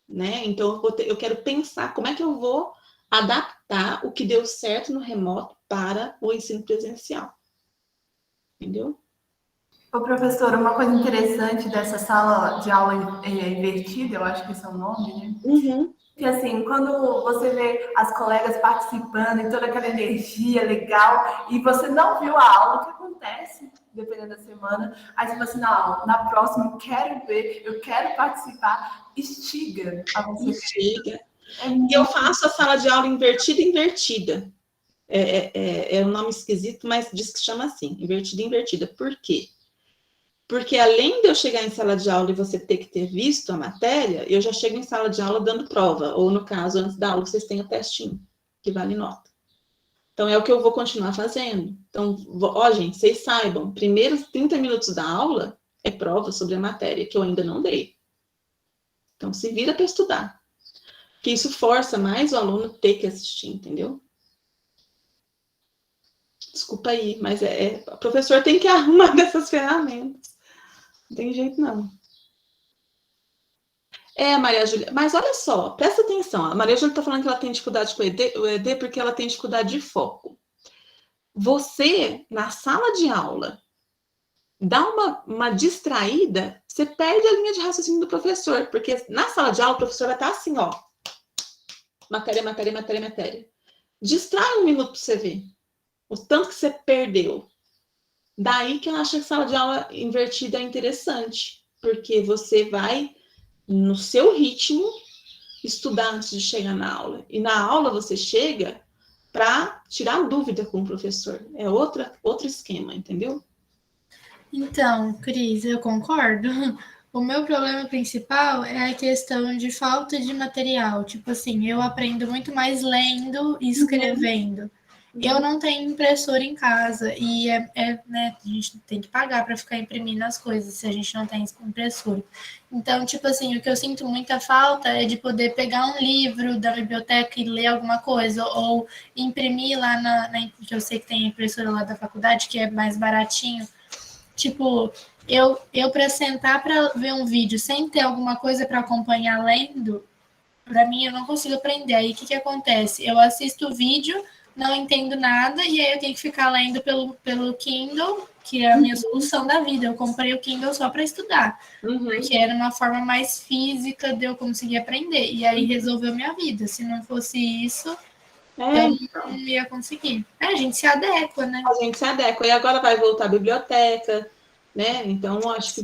né? Então, eu quero pensar como é que eu vou adaptar o que deu certo no remoto para o ensino presencial. Entendeu?
Ô, professora, uma coisa interessante dessa sala de aula invertida, eu acho que esse é o nome, né? Que assim, quando você vê as colegas participando e toda aquela energia legal, e você não viu a aula, o que acontece, dependendo da semana, aí você fala assim, não, na próxima eu quero ver, eu quero participar, instiga a você.
Instiga. E eu faço a sala de aula invertida. É um nome esquisito, mas diz que chama assim, invertida. Por quê? Porque além de eu chegar em sala de aula e você ter que ter visto a matéria, eu já chego em sala de aula dando prova, ou no caso, antes da aula, vocês têm o testinho, que vale nota. Então, é o que eu vou continuar fazendo. Então, gente, vocês saibam, primeiros 30 minutos da aula é prova sobre a matéria, que eu ainda não dei. Então, se vira para estudar. Porque isso força mais o aluno ter que assistir, entendeu? Desculpa aí, mas o professor tem que arrumar dessas ferramentas. Não tem jeito, não. Maria Júlia, mas olha só, presta atenção. A Maria Júlia está falando que ela tem dificuldade com o ED porque ela tem dificuldade de foco. Você, na sala de aula, dá uma distraída, você perde a linha de raciocínio do professor, porque na sala de aula o professor vai estar assim, ó. Matéria. Distrai um minuto para você ver o tanto que você perdeu. Daí que eu acho que a sala de aula invertida é interessante, porque você vai, no seu ritmo, estudar antes de chegar na aula. E na aula você chega para tirar dúvida com o professor. É outro esquema, entendeu?
Então, Cris, eu concordo. O meu problema principal é a questão de falta de material. Tipo assim, eu aprendo muito mais lendo e escrevendo. Eu não tenho impressora em casa e né, a gente tem que pagar para ficar imprimindo as coisas se a gente não tem impressora. Então, tipo assim, o que eu sinto muita falta é de poder pegar um livro da biblioteca e ler alguma coisa, ou imprimir lá que eu sei que tem a impressora lá da faculdade, que é mais baratinho. Tipo, eu para sentar para ver um vídeo sem ter alguma coisa para acompanhar lendo, para mim eu não consigo aprender. Aí o que acontece? Eu assisto o vídeo, não entendo nada, e aí eu tenho que ficar lendo pelo Kindle, que é a minha solução da vida. Eu comprei o Kindle só para estudar, porque era uma forma mais física de eu conseguir aprender. E aí resolveu minha vida. Se não fosse isso, eu não ia conseguir. A gente se adequa, né?
A gente se adequa. E agora vai voltar à biblioteca, né? Então, acho que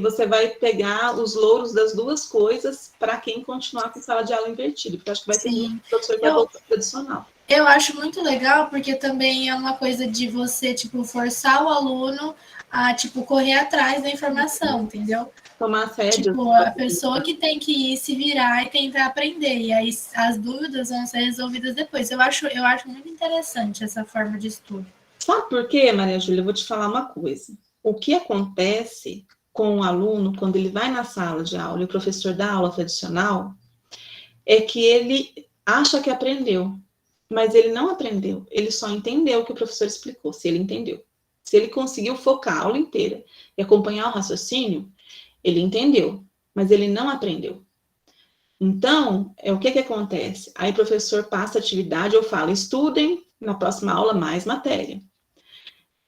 você vai pegar os louros das duas coisas para quem continuar com sala de aula invertida, porque acho que vai ter muito professor que vai voltar tradicional.
Eu acho muito legal, porque também é uma coisa de você, tipo, forçar o aluno a, tipo, correr atrás da informação, entendeu?
tomar rédeas.
Tipo, a pessoa que tem que ir se virar e tentar aprender. E aí as dúvidas vão ser resolvidas depois. Eu acho muito interessante essa forma de estudo.
Sabe por quê, Maria Júlia? Eu vou te falar uma coisa. O que acontece com o aluno quando ele vai na sala de aula e o professor dá aula tradicional é que ele acha que aprendeu, mas ele não aprendeu. Ele só entendeu o que o professor explicou, se ele entendeu. Se ele conseguiu focar a aula inteira e acompanhar o raciocínio, ele entendeu, mas ele não aprendeu. Então, o que acontece? Aí o professor passa a atividade ou fala, estudem na próxima aula mais matéria.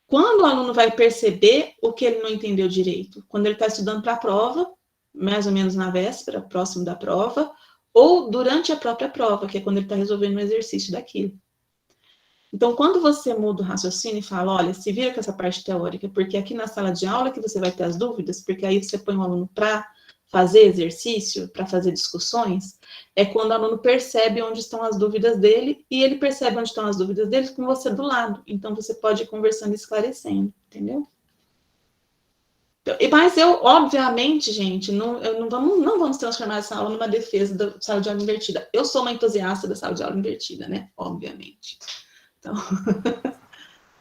Quando o aluno vai perceber o que ele não entendeu direito? Quando ele está estudando para a prova, mais ou menos na véspera, próximo da prova, ou durante a própria prova, que é quando ele está resolvendo um exercício daquilo. Então, quando você muda o raciocínio e fala, olha, se vira com essa parte teórica, porque aqui na sala de aula que você vai ter as dúvidas, porque aí você põe o aluno para fazer exercício, para fazer discussões, é quando o aluno percebe onde estão as dúvidas dele, e ele percebe onde estão as dúvidas dele com você do lado. Então, você pode ir conversando e esclarecendo, entendeu? Mas eu, obviamente, gente, não vamos transformar essa aula numa defesa da sala de aula invertida. Eu sou uma entusiasta da sala de aula invertida, né? Obviamente. Então...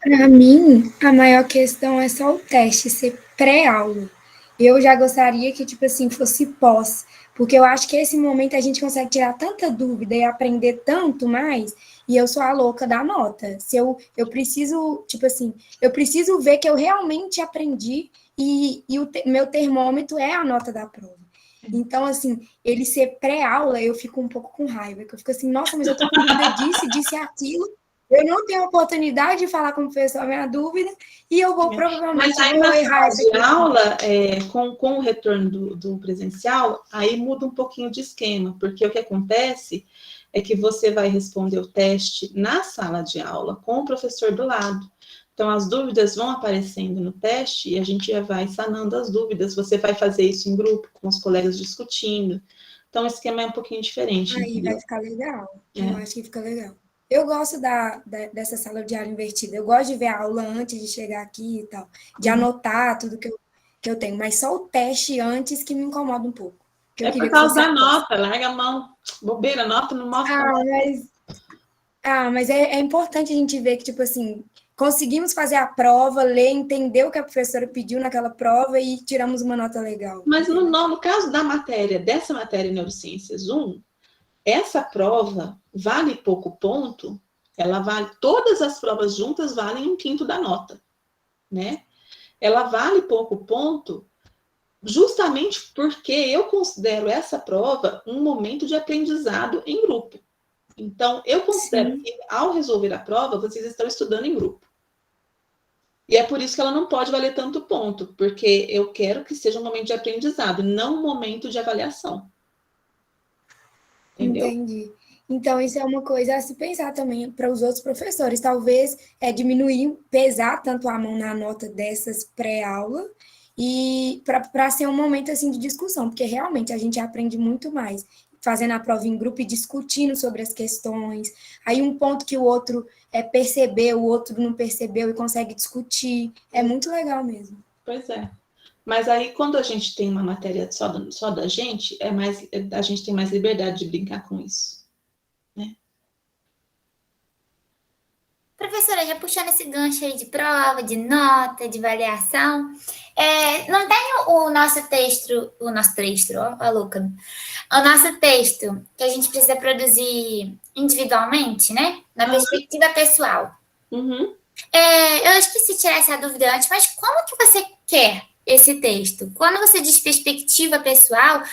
Para mim, a maior questão é só o teste ser pré-aula. Eu já gostaria que, tipo assim, fosse pós, porque eu acho que esse momento a gente consegue tirar tanta dúvida e aprender tanto mais, e eu sou a louca da nota. Se eu preciso, tipo assim, eu preciso ver que eu realmente aprendi e meu termômetro é a nota da prova. Então, assim, ele ser pré-aula, eu fico um pouco com raiva, que eu fico assim, nossa, mas eu tô com dúvida disso, disse aquilo, eu não tenho oportunidade de falar com o professor a minha dúvida, e eu vou provavelmente
Mas aí na sala de aula, com o retorno do presencial, aí muda um pouquinho de esquema, porque o que acontece é que você vai responder o teste na sala de aula com o professor do lado. Então, as dúvidas vão aparecendo no teste e a gente já vai sanando as dúvidas. Você vai fazer isso em grupo, com os colegas discutindo. Então, o esquema é um pouquinho diferente.
Aí
entendeu?
vai ficar legal. Eu acho que fica legal. Eu gosto dessa sala de aula invertida. Eu gosto de ver a aula antes de chegar aqui e tal. De anotar tudo que eu tenho. Mas só o teste antes que me incomoda um pouco.
É por causa da nota. Larga a mão. Bobeira, nota não mostra.
Mas é importante a gente ver que, tipo assim, conseguimos fazer a prova, ler, entender o que a professora pediu naquela prova e tiramos uma nota legal.
Mas no caso da matéria, dessa matéria Neurociências 1, essa prova vale pouco ponto, ela vale, todas as provas juntas valem 1/5 da nota, né? Ela vale pouco ponto justamente porque eu considero essa prova um momento de aprendizado em grupo. Então, eu considero que ao resolver a prova, vocês estão estudando em grupo. E é por isso que ela não pode valer tanto ponto, porque eu quero que seja um momento de aprendizado, não um momento de avaliação. Entendeu?
Entendi. Então, isso é uma coisa a se pensar também para os outros professores. Talvez diminuir, pesar tanto a mão na nota dessas pré-aula e para ser um momento assim de discussão, porque realmente a gente aprende muito mais fazendo a prova em grupo e discutindo sobre as questões. Aí um ponto que o outro percebeu, o outro não percebeu e consegue discutir. É muito legal mesmo.
Pois é. Mas aí, quando a gente tem uma matéria só da gente, a gente tem mais liberdade de brincar com isso. Né?
Professora, já puxando esse gancho aí de prova, de nota, de avaliação, não tem o nosso texto, ó, a louca, o nosso texto que a gente precisa produzir individualmente, né? Na perspectiva pessoal.
Uhum.
Eu esqueci de tirar essa dúvida antes, mas como que você quer esse texto? Quando você diz perspectiva pessoal,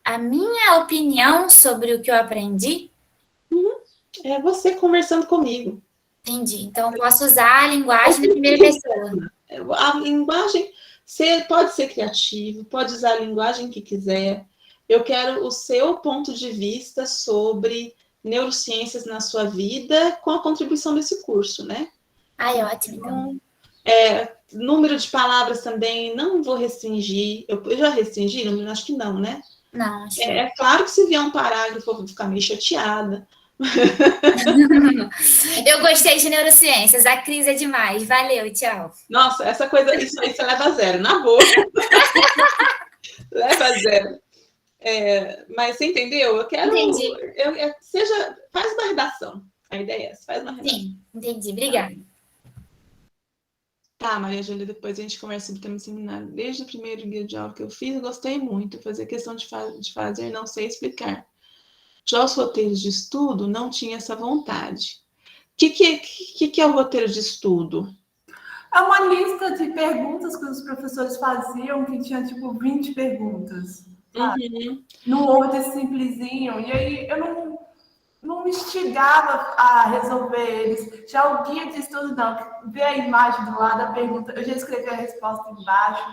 a minha opinião sobre o que eu aprendi?
É você conversando comigo.
Entendi. Então, eu posso usar a linguagem da primeira pessoa.
A linguagem pode ser criativo, pode usar a linguagem que quiser. Eu quero o seu ponto de vista sobre neurociências na sua vida com a contribuição desse curso, né?
Ai, ótimo, então.
Número de palavras também, não vou restringir. Eu já restringi? Acho que não, né?
Não, acho que
É claro que se vier um parágrafo, eu vou ficar meio chateada,
Eu gostei de neurociências. A Cris é demais. Valeu, tchau.
Nossa, essa coisa, isso aí você leva a zero, na boa. Leva a zero. Mas você entendeu? Eu quero.
Entendi.
Faz uma redação. A ideia é essa, faz uma redação.
Sim, entendi. Obrigada.
Tá, Maria Júlia, depois a gente conversa sobre o tema do seminário. Desde o primeiro guia de aula que eu fiz, eu gostei muito. Fazer questão de fazer, não sei explicar. Já os roteiros de estudo, não tinha essa vontade. O que é o roteiro de estudo?
É uma lista de perguntas que os professores faziam, que tinha, tipo, 20 perguntas.
Uhum.
No Word simplesinho. E aí eu não me instigava a resolver eles. Já o guia de estudo, não. Vê a imagem do lado, a pergunta. Eu já escrevi a resposta embaixo.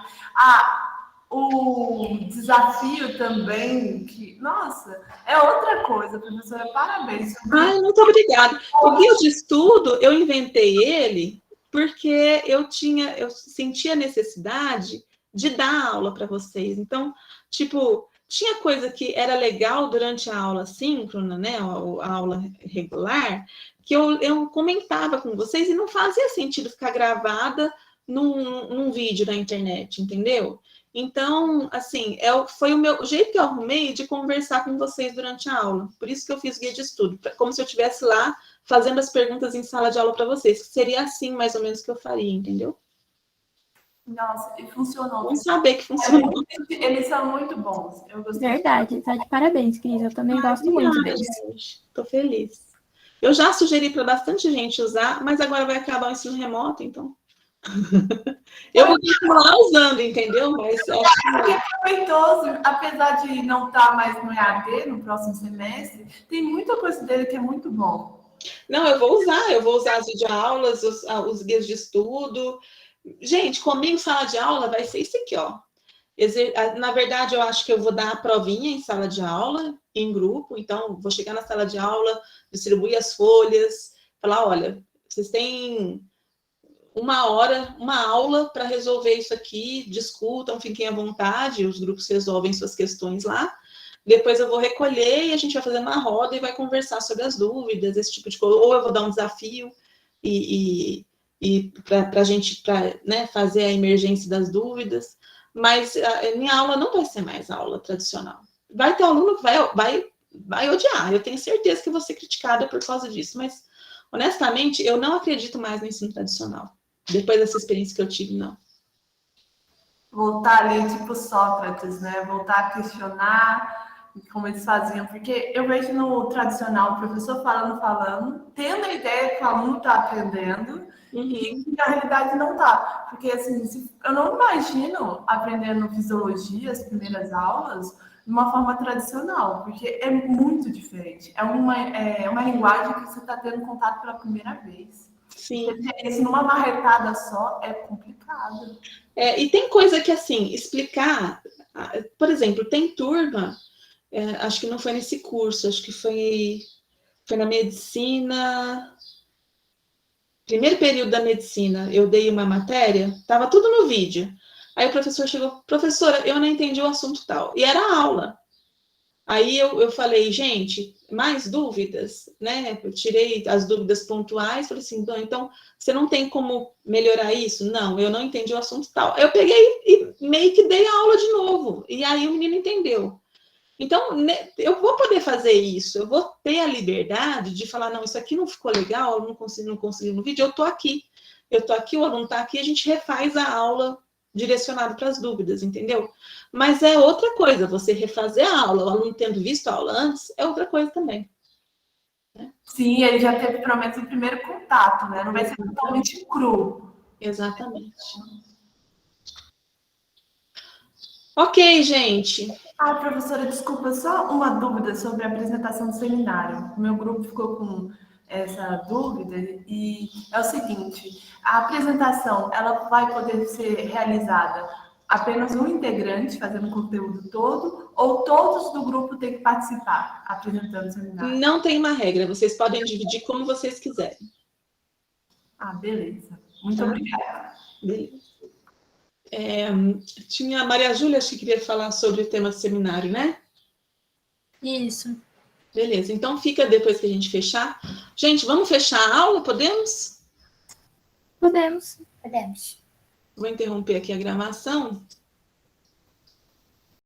O desafio também, que, nossa, é outra coisa, professora, parabéns.
Ai, muito obrigada. O guia de estudo, eu inventei ele porque eu sentia a necessidade de dar aula para vocês. Então, tipo, tinha coisa que era legal durante a aula síncrona, né, a aula regular, que eu comentava com vocês e não fazia sentido ficar gravada num vídeo na internet, entendeu? Então, assim, foi o jeito que eu arrumei de conversar com vocês durante a aula. Por isso que eu fiz guia de estudo, como se eu estivesse lá fazendo as perguntas em sala de aula para vocês. Seria assim, mais ou menos, que eu faria, entendeu?
Nossa, e funcionou.
Vamos saber que funcionou.
Eles são muito bons. Eu gostei.
Verdade, tá de parabéns, Cris. Eu também gosto muito deles.
Estou feliz. Eu já sugeri para bastante gente usar, mas agora vai acabar o ensino remoto, então... Eu vou continuar usando, entendeu? Mas acho que
é proveitoso, apesar de não estar mais no EAD no próximo semestre, tem muita coisa dele que é muito bom.
Não, eu vou usar as videoaulas, os guias de estudo. Gente, comigo, sala de aula vai ser isso aqui, ó. Na verdade, eu acho que eu vou dar a provinha em sala de aula, em grupo. Então, vou chegar na sala de aula, distribuir as folhas, falar, olha, vocês têm uma aula para resolver isso aqui, discutam, fiquem à vontade, os grupos resolvem suas questões lá. Depois eu vou recolher e a gente vai fazer uma roda e vai conversar sobre as dúvidas, esse tipo de coisa. Ou eu vou dar um desafio para a gente né, fazer a emergência das dúvidas. Mas a minha aula não vai ser mais aula tradicional. Vai ter aluno que vai odiar. Eu tenho certeza que vou ser criticada por causa disso. Mas, honestamente, eu não acredito mais no ensino tradicional. Depois dessa experiência que eu tive, não.
Voltar ali, tipo Sócrates, né? Voltar a questionar como eles faziam. Porque eu vejo no tradicional o professor falando, tendo a ideia que o aluno está aprendendo, e na realidade não está. Porque, assim, eu não imagino aprendendo fisiologia, as primeiras aulas, de uma forma tradicional, porque é muito diferente. É uma linguagem que você está tendo contato pela primeira vez.
Sim.
Isso numa marretada só é complicado.
E tem coisa que, assim, explicar... Por exemplo, tem turma... acho que não foi nesse curso, acho que foi na medicina... Primeiro período da medicina, eu dei uma matéria, estava tudo no vídeo. Aí o professor chegou, professora, eu não entendi o assunto tal. E era aula. Aí eu falei, gente, mais dúvidas, né? Eu tirei as dúvidas pontuais, falei assim, então, você não tem como melhorar isso? Não, eu não entendi o assunto tal. Aí eu peguei e meio que dei a aula de novo. E aí o menino entendeu. Então, eu vou poder fazer isso, eu vou ter a liberdade de falar, não, isso aqui não ficou legal, eu não consegui no vídeo, eu tô aqui, o aluno tá aqui, a gente refaz a aula direcionada para as dúvidas, entendeu? Mas é outra coisa, você refazer a aula, o aluno tendo visto a aula antes, é outra coisa também. Né?
Sim, ele já teve, pelo menos, o primeiro contato, né? Não vai ser totalmente cru.
Exatamente. Ok, gente.
Professora, desculpa, só uma dúvida sobre a apresentação do seminário. O meu grupo ficou com essa dúvida e é o seguinte, a apresentação, ela vai poder ser realizada apenas um integrante fazendo o conteúdo todo ou todos do grupo têm que participar apresentando o seminário?
Não tem uma regra, vocês podem dividir como vocês quiserem.
Beleza. Muito obrigada.
Beleza. Tinha a Maria Júlia, acho que queria falar sobre o tema do seminário, né?
Isso.
Beleza, então fica depois que a gente fechar. Gente, vamos fechar a aula, podemos?
Podemos.
Podemos.
Vou interromper aqui a gravação.